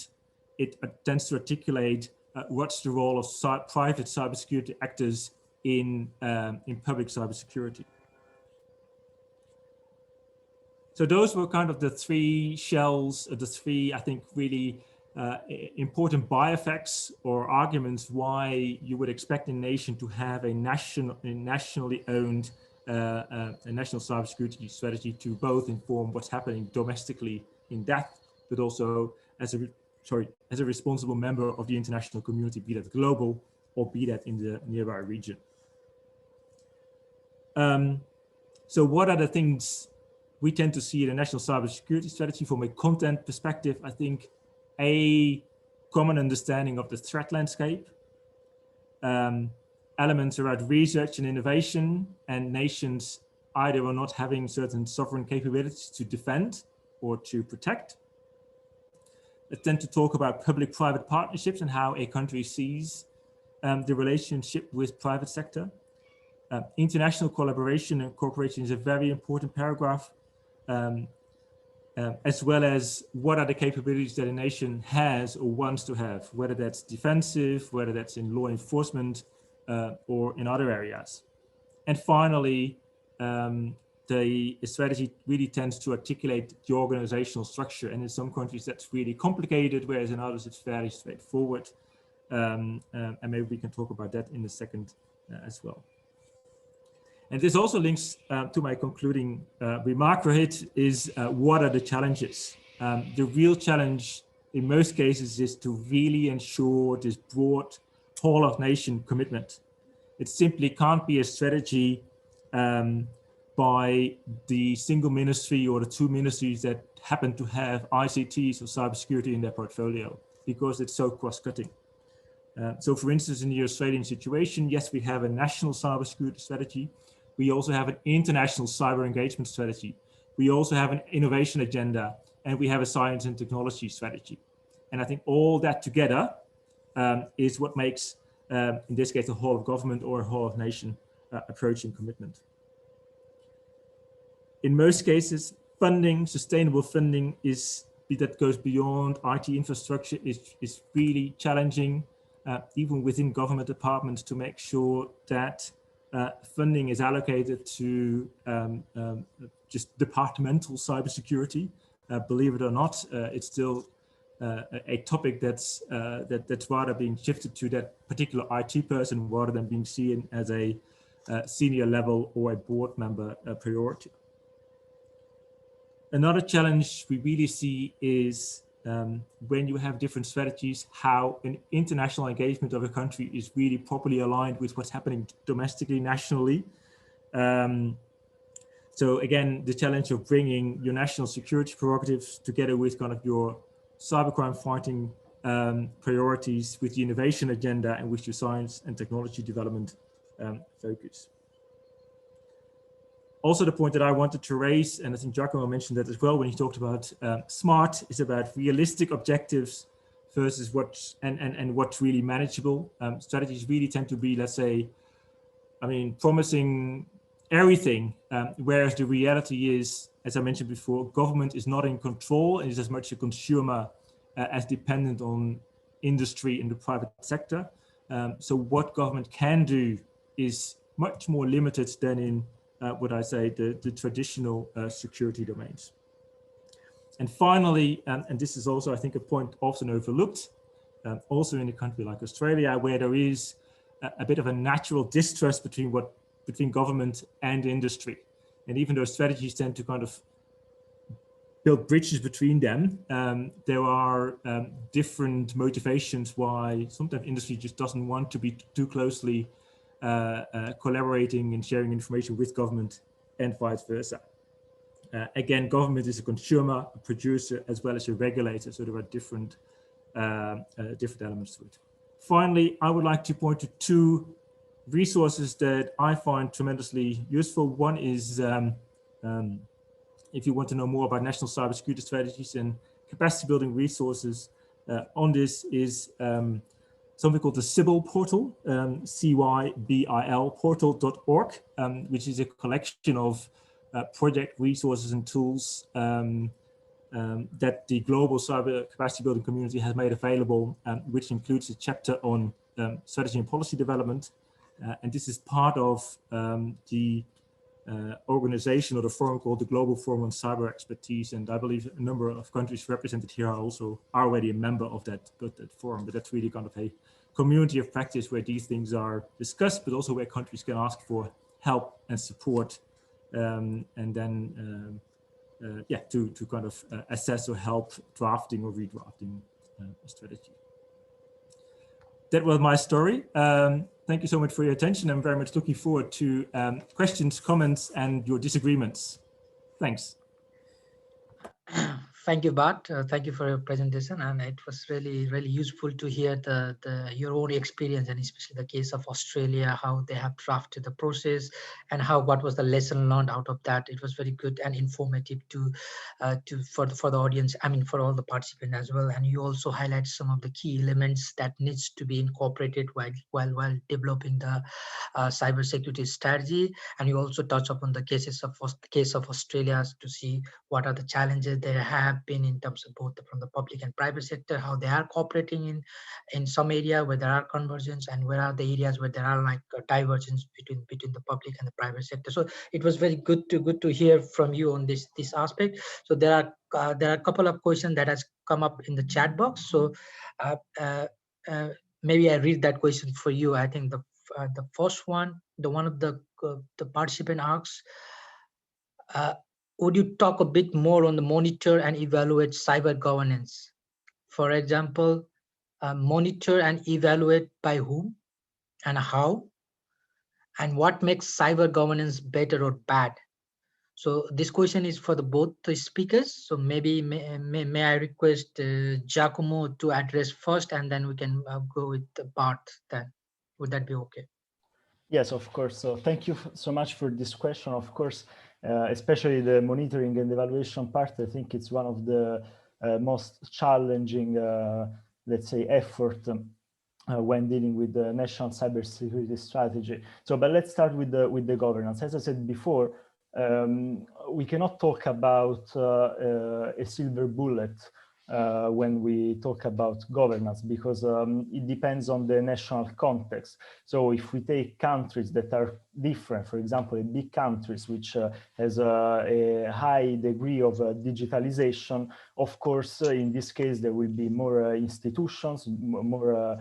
it tends to articulate what's the role of private cybersecurity actors in public cybersecurity. So those were kind of the three shells, the three, I think, really important by-effects or arguments why you would expect a nation to have a nationally owned a national cybersecurity strategy to both inform what's happening domestically in depth, but also as a responsible member of the international community, be that global or be that in the nearby region. So what are the things we tend to see in a national cybersecurity strategy from a content perspective? I think a common understanding of the threat landscape, elements around research and innovation, and nations either or not having certain sovereign capabilities to defend or to protect. I tend to talk about public-private partnerships and how a country sees the relationship with private sector. International collaboration and cooperation is a very important paragraph, as well as what are the capabilities that a nation has or wants to have, whether that's defensive, whether that's in law enforcement, or in other areas. And finally, the strategy really tends to articulate the organizational structure. And in some countries that's really complicated, whereas in others it's fairly straightforward. And maybe we can talk about that in a second as well. And this also links to my concluding remark, Rohit, is what are the challenges? The real challenge in most cases is to really ensure this broad whole of nation commitment. It simply can't be a strategy by the single ministry or the two ministries that happen to have ICTs or cybersecurity in their portfolio, because it's so cross-cutting. So for instance, in the Australian situation, yes, we have a national cybersecurity strategy. We also have an international cyber engagement strategy. We also have an innovation agenda, and we have a science and technology strategy. And I think all that together is what makes, in this case, a whole of government or a whole of nation approach and commitment. In most cases, funding, sustainable funding that goes beyond IT infrastructure is really challenging, even within government departments, to make sure that funding is allocated to just departmental cybersecurity. Believe it or not, it's still a topic that's rather being shifted to that particular IT person rather than being seen as a senior level or a board member priority. Another challenge we really see is when you have different strategies, how an international engagement of a country is really properly aligned with what's happening domestically, nationally. So again, the challenge of bringing your national security prerogatives together with kind of your cybercrime fighting priorities, with the innovation agenda, and with your science and technology development focus. Also, the point that I wanted to raise, and I think Giacomo mentioned that as well when he talked about SMART, is about realistic objectives versus what's really manageable. Strategies really tend to be, let's say, promising everything, whereas the reality is, as I mentioned before, government is not in control and is as much a consumer as dependent on industry in the private sector. So what government can do is much more limited than in what I say, the traditional security domains. And finally, and this is also, I think, a point often overlooked, also in a country like Australia, where there is a bit of a natural distrust between government and industry. And even though strategies tend to kind of build bridges between them. There are different motivations why sometimes industry just doesn't want to be too closely collaborating and sharing information with government and vice versa. Again, government is a consumer, a producer, as well as a regulator, so there are different elements to it. Finally, I would like to point to two resources that I find tremendously useful. One is if you want to know more about national cybersecurity strategies and capacity building resources, on this is something called the CYBIL portal, CYBIL portal.org, which is a collection of project resources and tools that the global cyber capacity building community has made available, which includes a chapter on strategy and policy development. And this is part of the organization or the forum called the Global Forum on Cyber Expertise. And I believe a number of countries represented here are also already a member of that forum, but that's really kind of a community of practice where these things are discussed, but also where countries can ask for help and support, and then yeah, to kind of assess or help drafting or redrafting a strategy. That was my story. Thank you so much for your attention. I'm very much looking forward to questions, comments, and your disagreements. Thanks. Thank you, Bart. Thank you for your presentation, and it was really useful to hear your own experience, and especially the case of Australia, how they have drafted the process, and what was the lesson learned out of that. It was very good and informative for the audience. I mean, for all the participants as well. And you also highlight some of the key elements that needs to be incorporated while developing the cybersecurity strategy. And you also touch upon the case of Australia to see what are the challenges they have been in terms of both from the public and private sector, how they are cooperating in some area where there are convergence, and where are the areas where there are like divergence between the public and the private sector. So it was very good to hear from you on this aspect. So there are a couple of questions that has come up in the chat box. So maybe I read that question for you. I think the first one, one of the participant asks, would you talk a bit more on the monitor and evaluate cyber governance? For example, monitor and evaluate by whom and how, and what makes cyber governance better or bad? So this question is for both the speakers. So maybe may I request Giacomo to address first, and then we can go with Bart then. Would that be okay? Yes, of course. So thank you so much for this question. Of course, especially the monitoring and evaluation part, I think it's one of the most challenging, let's say, effort when dealing with the national cybersecurity strategy. So, but let's start with the governance. As I said before, we cannot talk about a silver bullet when we talk about governance, because it depends on the national context. So if we take countries that are different, for example, big countries which has a high degree of digitalization, of course, in this case, there will be more institutions, more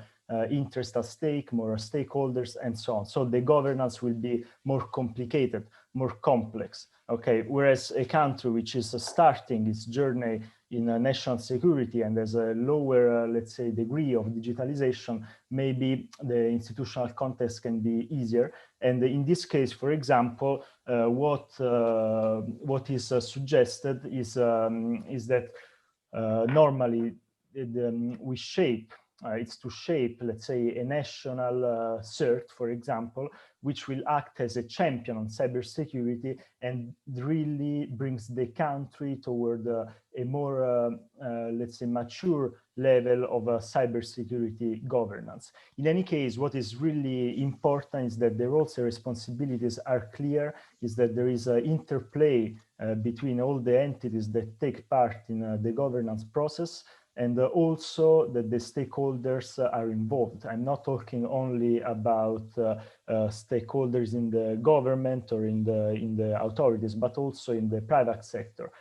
interest at stake, more stakeholders, and so on. So the governance will be more complicated, more complex. Okay, whereas a country which is starting its journey in national security and has a lower, let's say, degree of digitalization, maybe the institutional context can be easier. And in this case, for example, what is suggested is that normally we shape. It's to shape, let's say, a national CERT, for example, which will act as a champion on cybersecurity and really brings the country toward a more, let's say, mature level of cybersecurity governance. In any case, what is really important is that the roles and responsibilities are clear, is that there is an interplay between all the entities that take part in the governance process, and also that the stakeholders are involved. I'm not talking only about stakeholders in the government or in the authorities, but also in the private sector.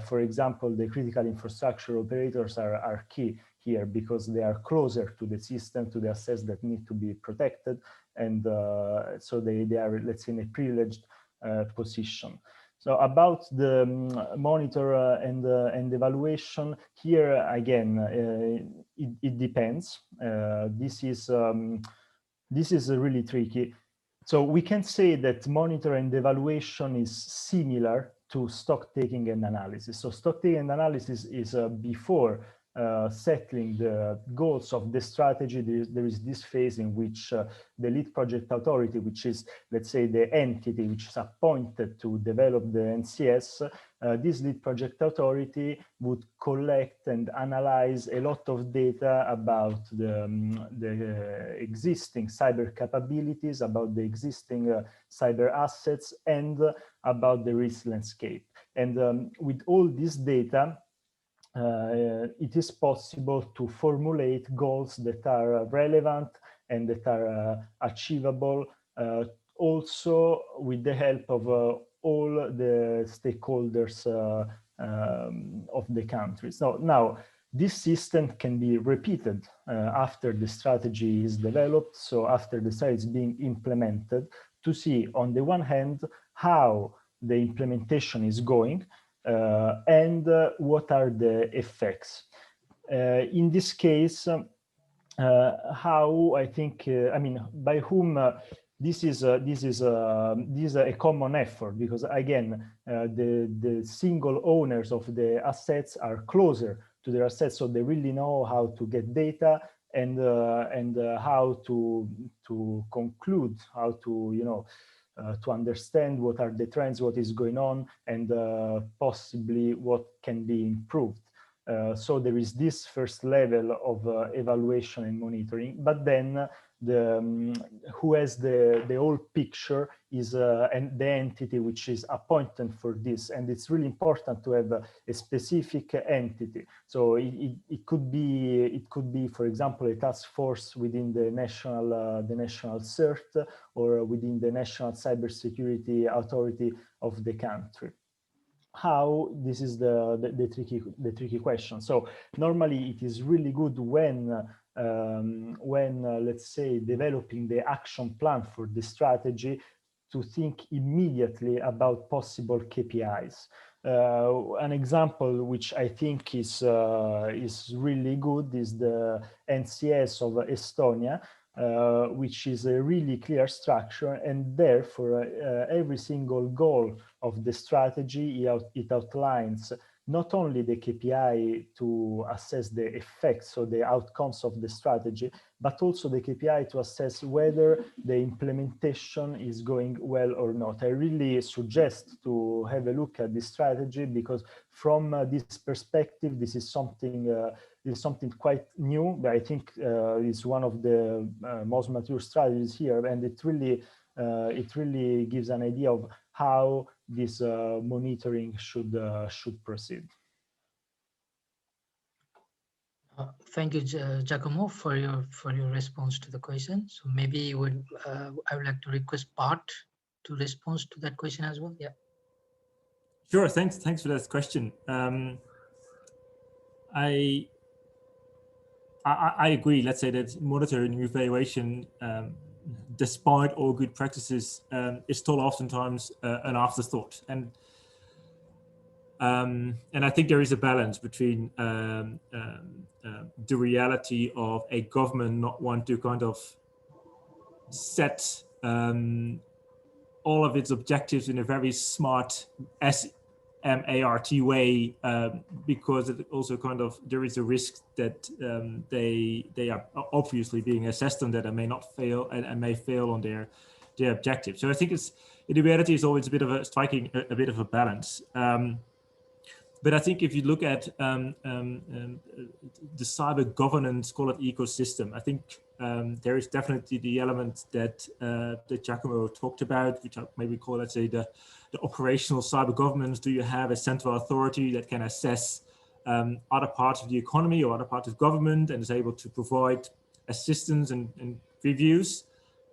For example, the critical infrastructure operators are key here because they are closer to the system, to the assets that need to be protected, and so they are, let's say, in a privileged position. So about the monitor and evaluation, here again, it depends. This is really tricky. So we can say that monitor and evaluation is similar to stock taking and analysis. So stock taking and analysis is before settling the goals of the strategy. There is this phase in which the lead project authority, which is, let's say, the entity which is appointed to develop the NCS, this lead project authority would collect and analyze a lot of data about the existing cyber capabilities, about the existing cyber assets, and about the risk landscape. And with all this data, it is possible to formulate goals that are relevant and that are achievable, also with the help of all the stakeholders of the country. So now, this system can be repeated after the strategy is developed, so after the strategy is being implemented, to see, on the one hand, how the implementation is going, and what are the effects. In this case, how I think, I mean, by whom this is a common effort, because again, the single owners of the assets are closer to their assets, so they really know how to get data and how to conclude, how to to understand what are the trends, what is going on, and possibly what can be improved. So there is this first level of evaluation and monitoring, but then who has the whole picture is and the entity which is appointed for this, and it's really important to have a specific entity. So it could be, for example, a task force within the national CERT or within the National Cybersecurity Authority of the country. How? This is the tricky question. So normally it is really good when let's say, developing the action plan for the strategy, to think immediately about possible KPIs. An example which I think is really good is the NCS of Estonia, which is a really clear structure, and therefore every single goal of the strategy, it outlines not only the KPI to assess the effects or the outcomes of the strategy, but also the KPI to assess whether the implementation is going well or not. I really suggest to have a look at this strategy, because from this perspective, this is something quite new, but I think is one of the most mature strategies here, and it really gives an idea of how this monitoring should proceed. Thank you, Giacomo, for your response to the question. So maybe I would like to request Bart to respond to that question as well. Yeah. Sure. Thanks for that question. I agree. Let's say that monitoring and evaluation, despite all good practices, is still oftentimes an afterthought. And I think there is a balance between the reality of a government not want to kind of set all of its objectives in a very smart SMART way, because it also kind of, there is a risk that they are obviously being assessed on that and may not fail and may fail on their objectives. So I think in reality is always a bit of striking a bit of a balance. But I think if you look at the cyber governance, call it ecosystem, I think there is definitely the element that Giacomo talked about, which I maybe call, let's say, the operational cyber governance. Do you have a central authority that can assess other parts of the economy or other parts of government and is able to provide assistance and reviews?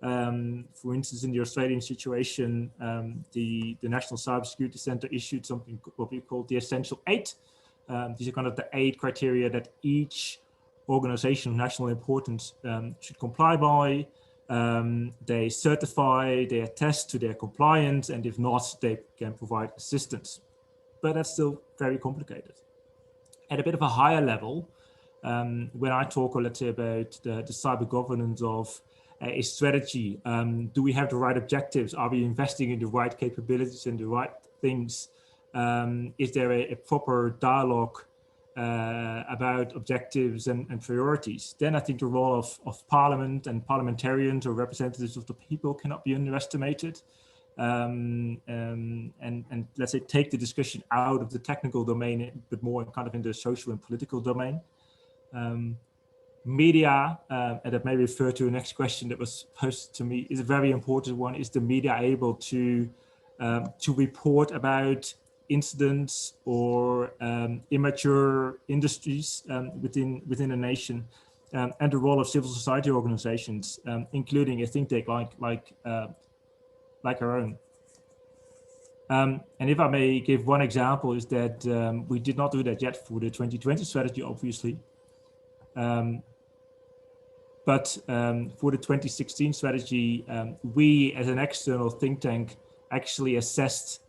For instance, in the Australian situation, the National Cybersecurity Centre issued something what we call the Essential 8. These are kind of the 8 criteria that each organization of national importance should comply by. They certify, they attest to their compliance, and if not, they can provide assistance. But that's still very complicated. At a bit of a higher level, when I talk, let's say, about the cyber governance of a strategy, do we have the right objectives? Are we investing in the right capabilities and the right things? Is there a proper dialogue about objectives and priorities? Then I think the role of Parliament and parliamentarians or representatives of the people cannot be underestimated. And let's say take the discussion out of the technical domain, but more kind of in the social and political domain. Media, and that may refer to the next question that was posed to me, is a very important one. Is the media able to report about incidents or immature industries within a nation, and the role of civil society organizations, including a think tank like our own. And if I may give one example, is that we did not do that yet for the 2020 strategy, obviously. But for the 2016 strategy, we as an external think tank actually assessed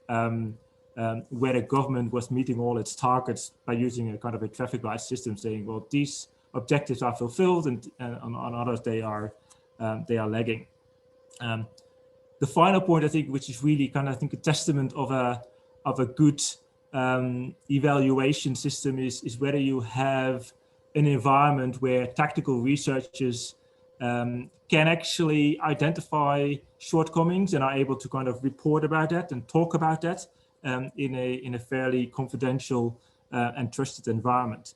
whether government was meeting all its targets by using a kind of a traffic light system, saying, well, these objectives are fulfilled, and on others they are lagging. The final point, I think, which is really kind of, I think, a testament of a good evaluation system is whether you have an environment where tactical researchers can actually identify shortcomings and are able to kind of report about that and talk about that in a fairly confidential and trusted environment.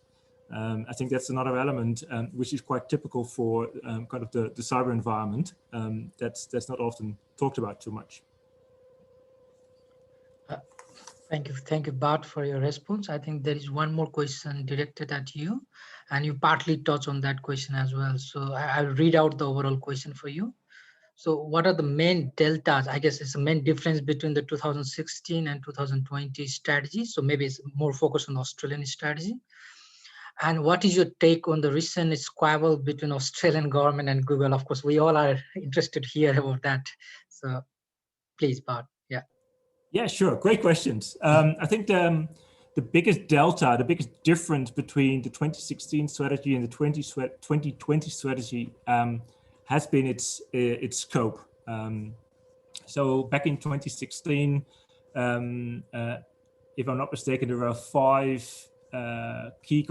I think that's another element which is quite typical for kind of the cyber environment. That's not often talked about too much. Thank you, Bart, for your response. I think there is one more question directed at you, and you partly touched on that question as well. So I'll read out the overall question for you. So what are the main deltas? I guess it's the main difference between the 2016 and 2020 strategy. So maybe it's more focused on Australian strategy. And what is your take on the recent squabble between Australian government and Google? Of course, we all are interested to hear about that. So please, Bart. Yeah. Yeah, sure. Great questions. I think the biggest delta, the biggest difference between the 2016 strategy and the 2020 strategy has been its scope. So back in 2016, if I'm not mistaken, there were 5 key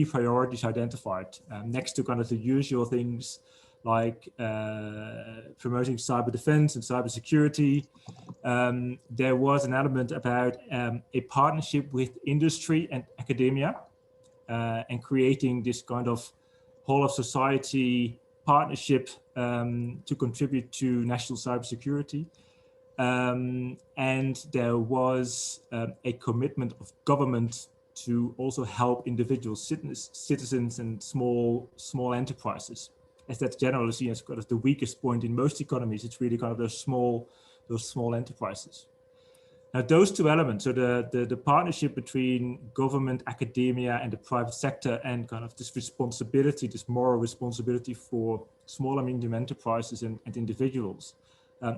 priorities identified next to kind of the usual things like promoting cyber defense and cybersecurity. There was an element about a partnership with industry and academia and creating this kind of whole of society partnership to contribute to national cybersecurity. And there was a commitment of government to also help individual citizens and small enterprises, as that's generally seen as kind of the weakest point in most economies. It's really kind of those small enterprises. Now, those two elements, so the partnership between government, academia, and the private sector, and kind of this responsibility, this moral responsibility for small and medium enterprises and individuals,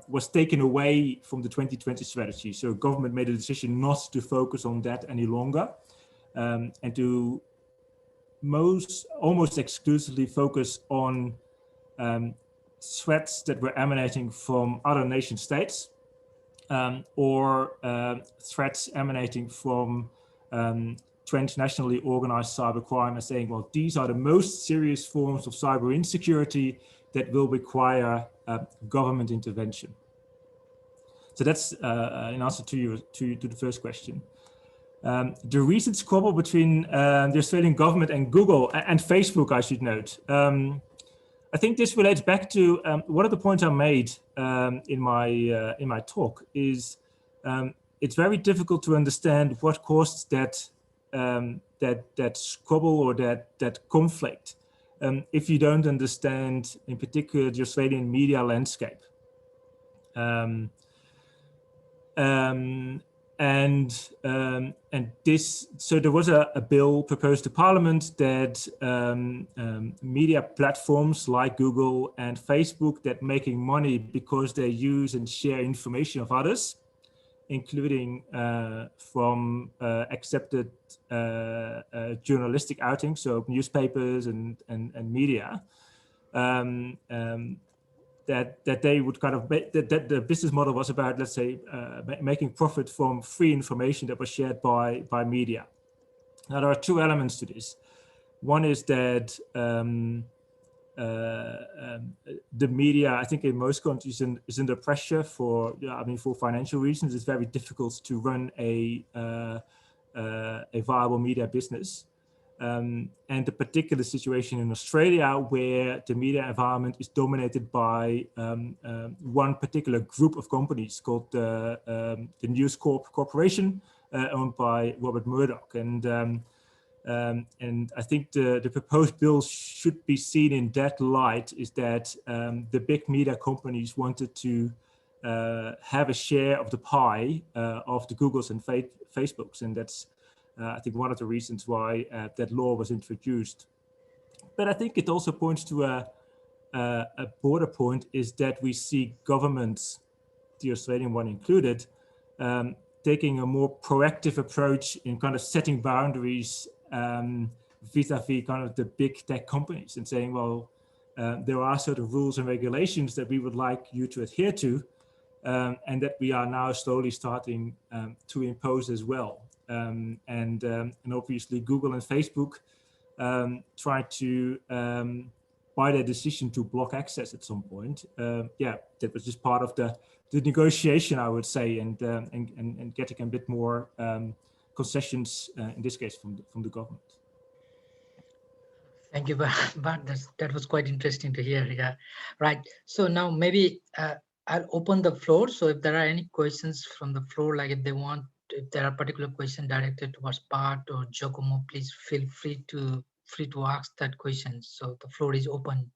was taken away from the 2020 strategy. So government made a decision not to focus on that any longer, and to almost exclusively focus on threats that were emanating from other nation states, or threats emanating from transnationally organized cybercrime, as saying, well, these are the most serious forms of cyber insecurity that will require government intervention. So that's in answer to the first question. The recent squabble between the Australian government and Google and Facebook, I should note. I think this relates back to one of the points I made in my talk is it's very difficult to understand what caused that squabble or that conflict if you don't understand, in particular, the Australian media landscape. So there was a bill proposed to Parliament that media platforms like Google and Facebook that making money because they use and share information of others, including from accepted journalistic outings, so newspapers and media, that they would kind of make, that the business model was about, let's say, making profit from free information that was shared by media. Now there are two elements to this. One is that the media, I think in most countries is under pressure for, for financial reasons. It's very difficult to run a viable media business. And the particular situation in Australia, where the media environment is dominated by one particular group of companies called the News Corp Corporation, owned by Robert Murdoch. And I think the proposed bill should be seen in that light, is that the big media companies wanted to have a share of the pie of the Googles and Facebooks, and that's I think one of the reasons why that law was introduced. But I think it also points to a broader point, is that we see governments, the Australian one included, taking a more proactive approach in kind of setting boundaries vis-a-vis kind of the big tech companies, and saying, well, there are sort of rules and regulations that we would like you to adhere to, and that we are now slowly starting to impose as well. And obviously Google and Facebook tried to, by their decision to block access at some point, that was just part of the negotiation, I would say, and getting a bit more concessions in this case from the government. Thank you, Bart. That was quite interesting to hear. Yeah, right. So now maybe I'll open the floor. So if there are any questions from the floor, like if there are particular questions directed towards Bart or Giacomo, please feel free to ask that question. So the floor is open.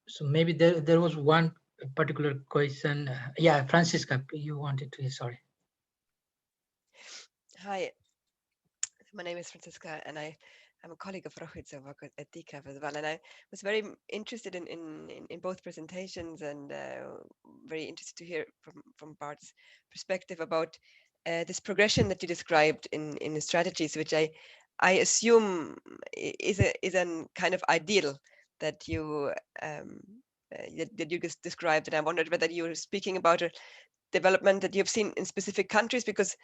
So maybe there was one particular question. Yeah, Francisca, you wanted to, sorry. Hi, my name is Francisca, and I'm a colleague of Rohit, so I work at DCAF as well. And I was very interested in both presentations, and very interested to hear from Bart's perspective about this progression that you described in the strategies, which I assume is a kind of ideal that you just described. And I wondered whether you were speaking about a development that you've seen in specific countries, because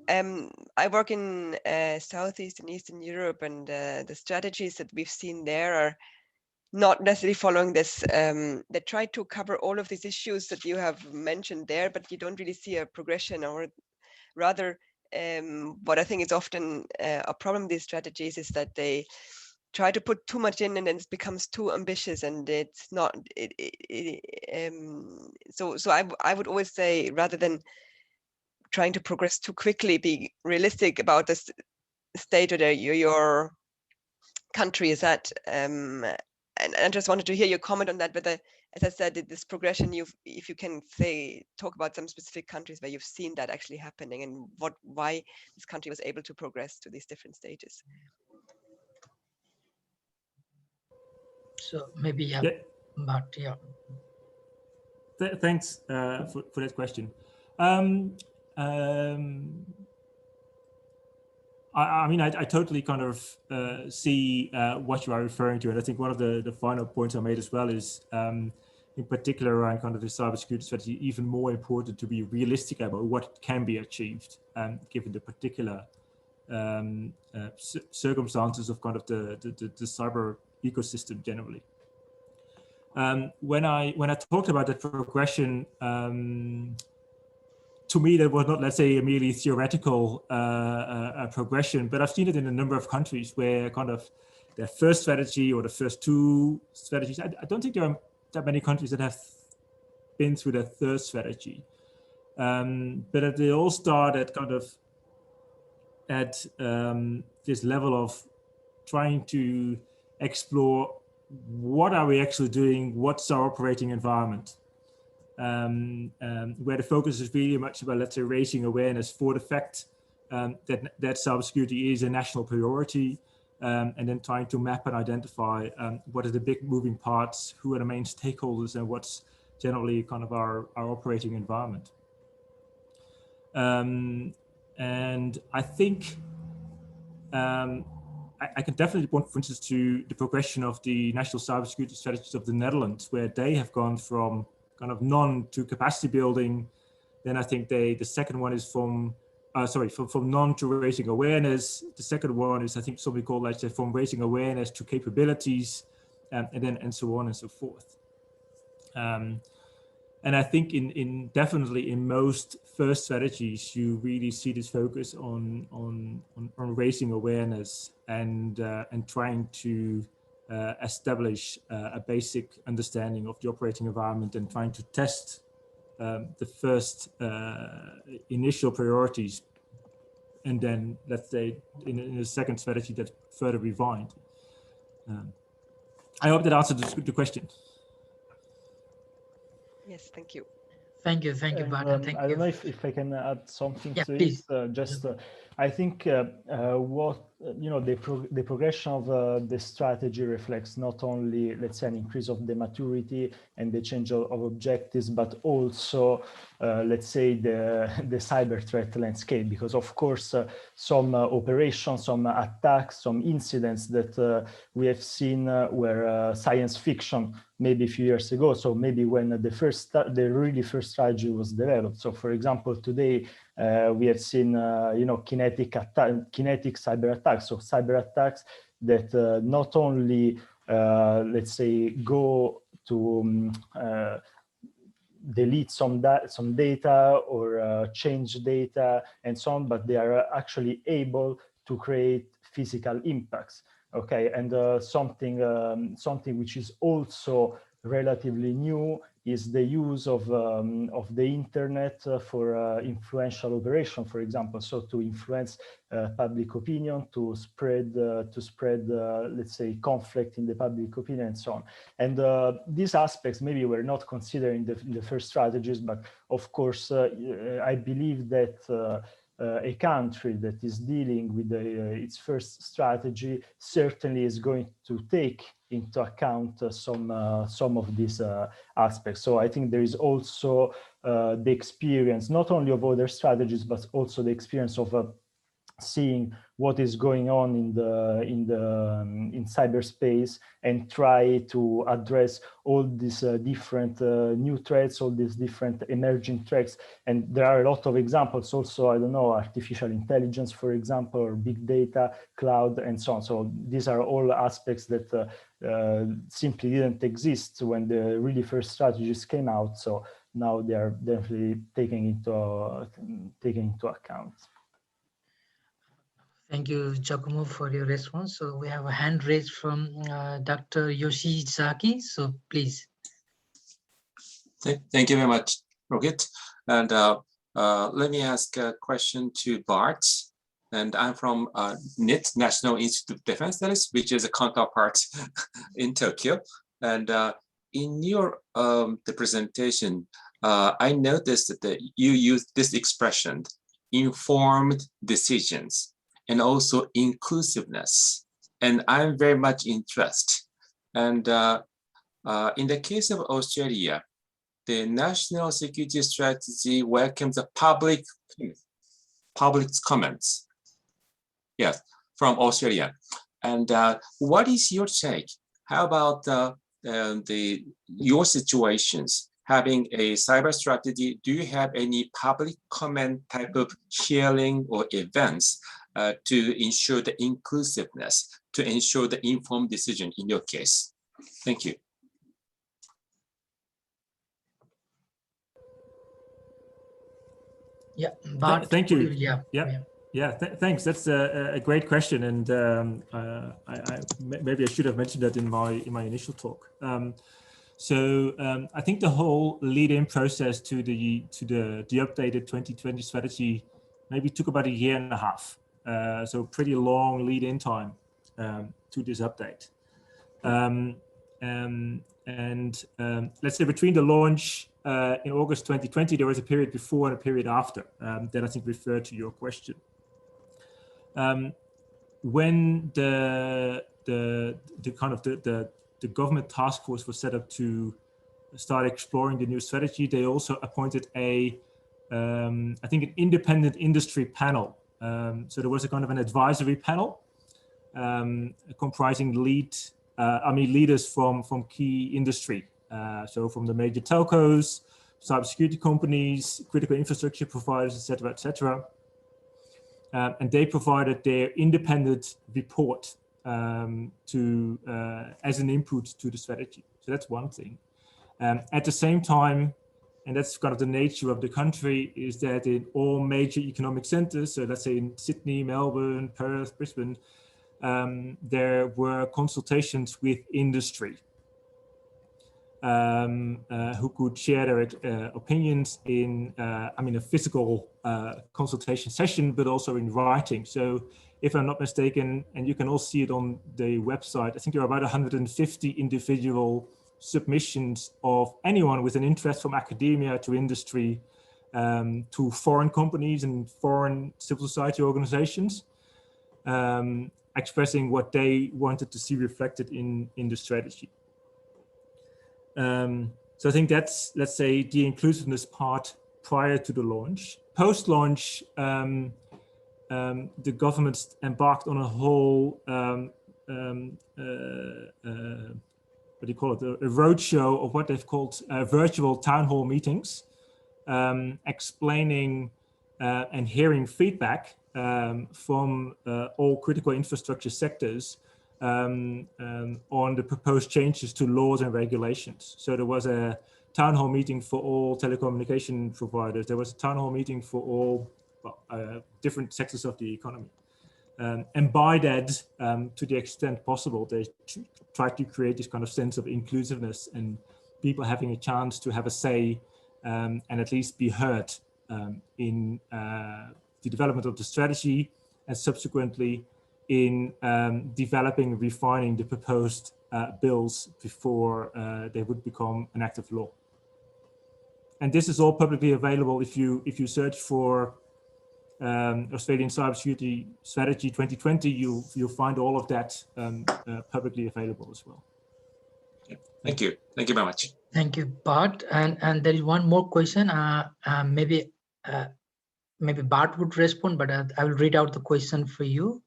I work in Southeast and Eastern Europe, and the strategies that we've seen there are not necessarily following this. They try to cover all of these issues that you have mentioned there, but you don't really see a progression, or rather, what I think is often a problem with these strategies is that they try to put too much in, and then it becomes too ambitious, and it's not. So I would always say, rather than trying to progress too quickly, be realistic about this state where your country is at. And I just wanted to hear your comment on that, whether, as I said, this progression, if you can talk about some specific countries where you've seen that actually happening, and why this country was able to progress to these different stages. So maybe, but yeah. Thanks for that question. I mean, I totally kind of see what you are referring to, and I think one of the final points I made as well is, in particular around kind of the cybersecurity strategy, even more important to be realistic about what can be achieved, given the particular circumstances of kind of the cyber ecosystem generally. When I talked about that progression, to me, that was not, let's say, a merely theoretical progression, but I've seen it in a number of countries where kind of their first strategy or the first two strategies, I don't think there are that many countries that have been through their third strategy. But they all start at kind of at this level of trying to explore what are we actually doing, what's our operating environment, where the focus is really much about, let's say, raising awareness for the fact that cybersecurity is a national priority, and then trying to map and identify what are the big moving parts, who are the main stakeholders, and what's generally kind of our operating environment. And I think I can definitely point, for instance, to the progression of the national cybersecurity strategies of the Netherlands, where they have gone from kind of non to capacity building. Then I think the second one is from non to raising awareness. The second one is, I think, something called, let's say, from raising awareness to capabilities, and so on and so forth. And I think definitely in most first strategies, you really see this focus on raising awareness and trying to establish a basic understanding of the operating environment, and trying to test the first initial priorities, and then, let's say, in the second strategy, that's further refined. I hope that answered the question. Yes, thank you. Thank you, Bart, and thank I you. don't know if I can add something to please. it. I think what the progression of the strategy reflects not only, let's say, an increase of the maturity and the change of objectives, but also let's say the cyber threat landscape, because of course some operations, some attacks, some incidents that we have seen were science fiction maybe a few years ago. So maybe when the really first strategy was developed. So for example, today we have seen kinetic cyber attacks, so cyber attacks that not only let's say go to delete some data or change data and so on, but they are actually able to create physical impacts. Okay, and something which is also relatively new is the use of the internet for influential operation, for example. So to influence public opinion, to spread let's say, conflict in the public opinion and so on. And these aspects maybe were not considered in the first strategies, but of course I believe that a country that is dealing with its first strategy certainly is going to take into account some of these aspects. So I think there is also the experience not only of other strategies, but also the experience of seeing what is going on in cyberspace and try to address all these different new threats, all these different emerging threats. And there are a lot of examples also, I don't know, artificial intelligence, for example, or big data, cloud, and so on. So these are all aspects that simply didn't exist when the really first strategies came out. So now they are definitely taken into account. Thank you, Giacomo, for your response. So we have a hand raised from Dr. Yoshizaki. So please. Thank you very much, Rohit. And let me ask a question to Bart. And I'm from NIT, National Institute of Defense Studies, which is a counterpart in Tokyo. And in your the presentation, I noticed that you used this expression, informed decisions, and also inclusiveness. And I'm very much interested. And in the case of Australia, the national security strategy welcomes the public's comments. Yes, from Australia. And what is your take? How about your situations? Having a cyber strategy, do you have any public comment type of hearing or events to ensure the inclusiveness, to ensure the informed decision in your case? Thank you. Yeah, Bart, thank you. Thanks. That's a great question, and maybe I should have mentioned that in my initial talk. So I think the whole lead-in process to the updated 2020 strategy maybe took about 1.5 years. so pretty long lead-in time to this update. Let's say between the launch in August 2020, there was a period before and a period after that I think referred to your question. When the government task force was set up to start exploring the new strategy, they also appointed I think an independent industry panel. So there was a kind of an advisory panel comprising leaders from key industry. So from the major telcos, cybersecurity companies, critical infrastructure providers, etc., etc. And they provided their independent report as an input to the strategy. So that's one thing. At the same time, and that's kind of the nature of the country, is that in all major economic centers, so let's say in Sydney, Melbourne, Perth, Brisbane, there were consultations with industry who could share their opinions in, a physical consultation session, but also in writing. So if I'm not mistaken, and you can all see it on the website, I think there are about 150 individual submissions of anyone with an interest from academia to industry to foreign companies and foreign civil society organizations, expressing what they wanted to see reflected in the strategy. So I think that's, let's say, the inclusiveness part prior to the launch. Post-launch, the government embarked on a whole, what do you call it, a roadshow of what they've called virtual town hall meetings, explaining and hearing feedback from all critical infrastructure sectors on the proposed changes to laws and regulations. So there was a town hall meeting for all telecommunication providers. There was a town hall meeting for all different sectors of the economy. And by that, to the extent possible, they tried to create this kind of sense of inclusiveness and people having a chance to have a say and at least be heard in the development of the strategy and subsequently in developing and refining the proposed bills before they would become an act of law. And this is all publicly available if you search for Australian Cybersecurity Strategy 2020, you'll find all of that publicly available as well. Thank you. Thank you very much. Thank you, Bart. And there is one more question. Maybe Bart would respond, but I will read out the question for you.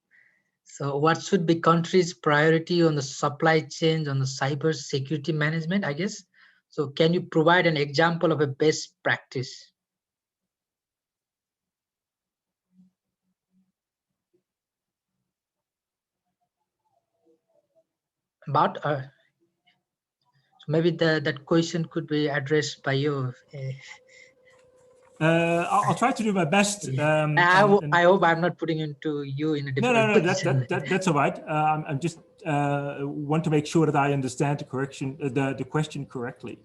So what should be country's priority on the supply chain, on the cyber security management, I guess? So can you provide an example of a best practice? Bart, so maybe that question could be addressed by you. I'll try to do my best. I hope I'm not putting into you in a difficult position. That's all right. I'm just want to make sure that I understand the question correctly,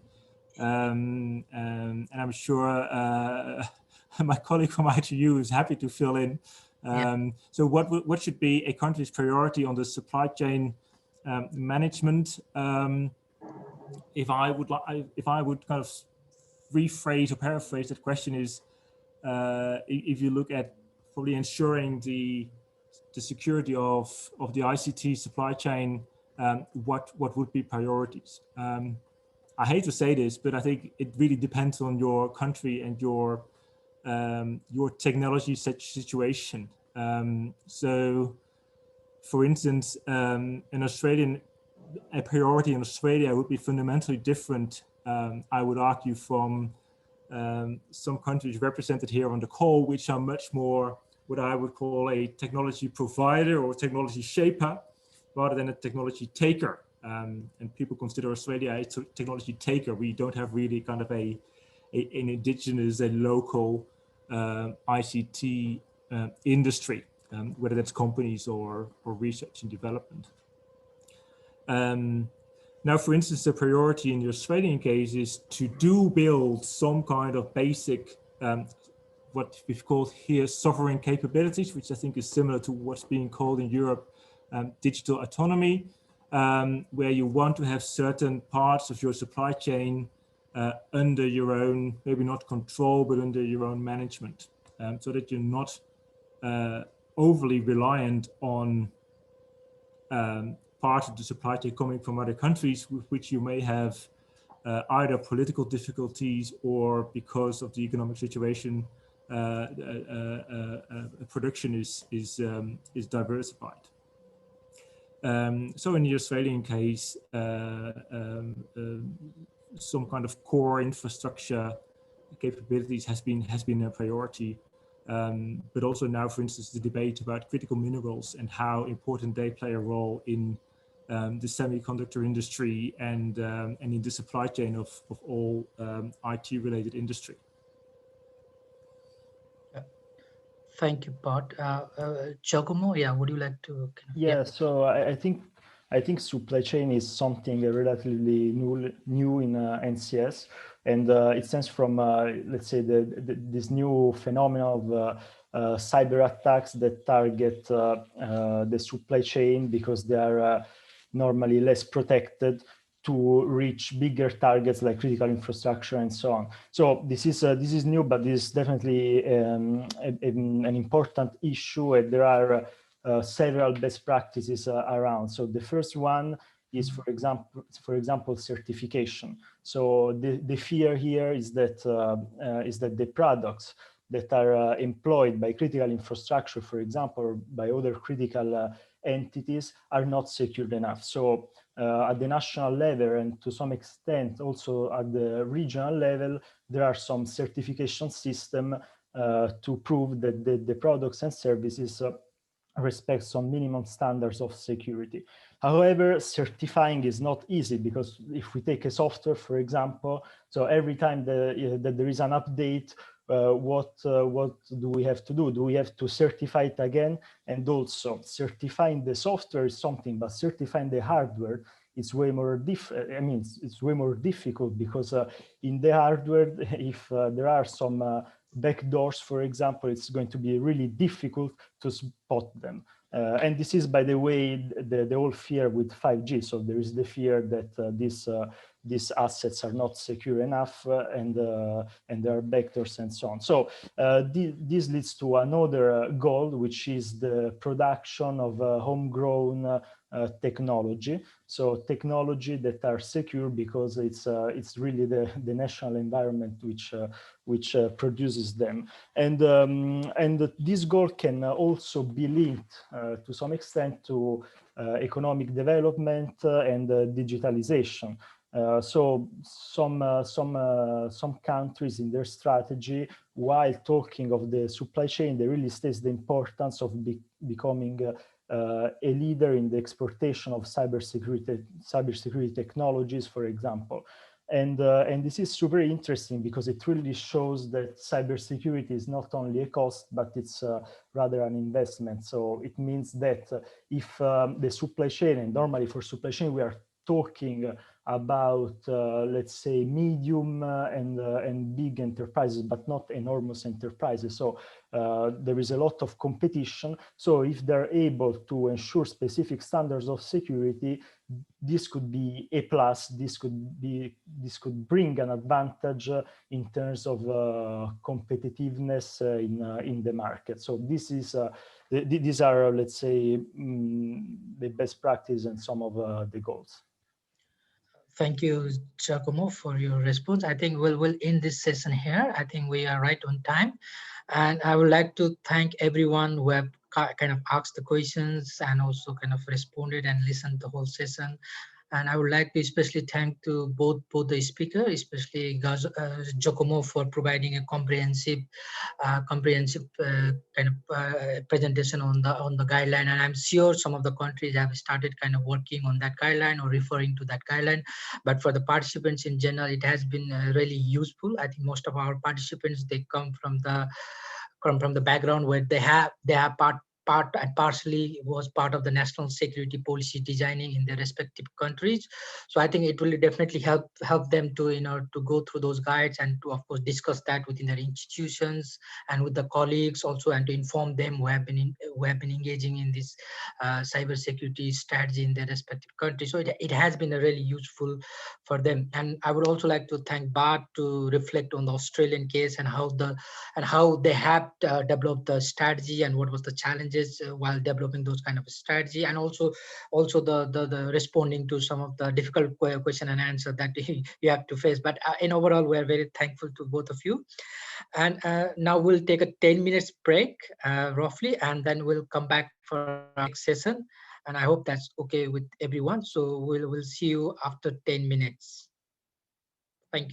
and I'm sure my colleague from ITU is happy to fill in. So what should be a country's priority on the supply chain management? If I would kind of rephrase or paraphrase that question is, if you look at probably ensuring the security of the ICT supply chain, what would be priorities? I hate to say this, but I think it really depends on your country and your technology situation. So, for instance, a priority in Australia would be fundamentally different, I would argue, from some countries represented here on the call, which are much more what I would call a technology provider or technology shaper rather than a technology taker. And people consider Australia a technology taker. We don't have really kind of an indigenous, a local ICT industry, whether that's companies or research and development. Now, for instance, the priority in the Australian case is to build some kind of basic what we've called here sovereign capabilities, which I think is similar to what's being called in Europe digital autonomy, where you want to have certain parts of your supply chain under your own, maybe not control, but under your own management, so that you're not overly reliant on part of the supply chain coming from other countries with which you may have either political difficulties or because of the economic situation, production is diversified. So in the Australian case, some kind of core infrastructure capabilities has been a priority. But also now, for instance, the debate about critical minerals and how important they play a role in the semiconductor industry and in the supply chain of all IT-related industry. Thank you, Bart. Giacomo, yeah, would you like to? So I think supply chain is something relatively new in NCS, and it stems from let's say this new phenomenon of cyber attacks that target the supply chain because they are normally less protected to reach bigger targets like critical infrastructure and so on. So this is new, but this is definitely an important issue, and there are several best practices around. So the first one is, for example, certification. So the fear here is that the products that are employed by critical infrastructure, for example, or by other critical entities, are not secured enough. So at the national level and to some extent also at the regional level, there are some certification system to prove that the products and services respect some minimum standards of security. However, certifying is not easy because if we take a software, for example, so every time that there is an update, what do we have to do? Do we have to certify it again? And also certifying the software is something, but certifying the hardware is way more it's way more difficult because in the hardware, if there are some backdoors, for example, it's going to be really difficult to spot them. And this is, by the way, the whole fear with 5G. So there is the fear that these assets are not secure enough and there are backdoors and so on. So this leads to another goal, which is the production of homegrown technology. So technology that are secure because it's really the national environment which produces them. And this goal can also be linked to some extent to economic development and digitalization. So some countries in their strategy, while talking of the supply chain, they really stress the importance of becoming a leader in the exportation of cybersecurity technologies, for example. And this is super interesting because it really shows that cybersecurity is not only a cost, but it's rather an investment. So it means that if the supply chain, and normally for supply chain, we are talking about, let's say, medium and big enterprises, but not enormous enterprises. So there is a lot of competition. So if they're able to ensure specific standards of security, this could be a plus. This could bring an advantage in terms of competitiveness in the market. So this is these are, let's say, the best practice and some of the goals. Thank you, Giacomo, for your response. I think we'll end this session here. I think we are right on time. And I would like to thank everyone who have kind of asked the questions and also kind of responded and listened to the whole session. And I would like to especially thank to both the speakers, especially Giacomo, for providing a comprehensive kind of presentation on the guideline. And I'm sure some of the countries have started kind of working on that guideline or referring to that guideline. But for the participants in general, it has been really useful. I think most of our participants, they come from the background where they have part and partially was part of the national security policy designing in their respective countries. So I think it will definitely help them to to go through those guides and to of course discuss that within their institutions and with the colleagues also, and to inform them who have been engaging in this cyber security strategy in their respective countries. So it has been a really useful for them. And I would also like to thank Bart to reflect on the Australian case and how they have developed the strategy and what was the challenges while developing those kind of strategy, and also the responding to some of the difficult question and answer that you have to face. But in overall, we are very thankful to both of you. And now we'll take a 10 minutes break roughly, and then we'll come back for our next session. And I hope that's okay with everyone. So we'll see you after 10 minutes.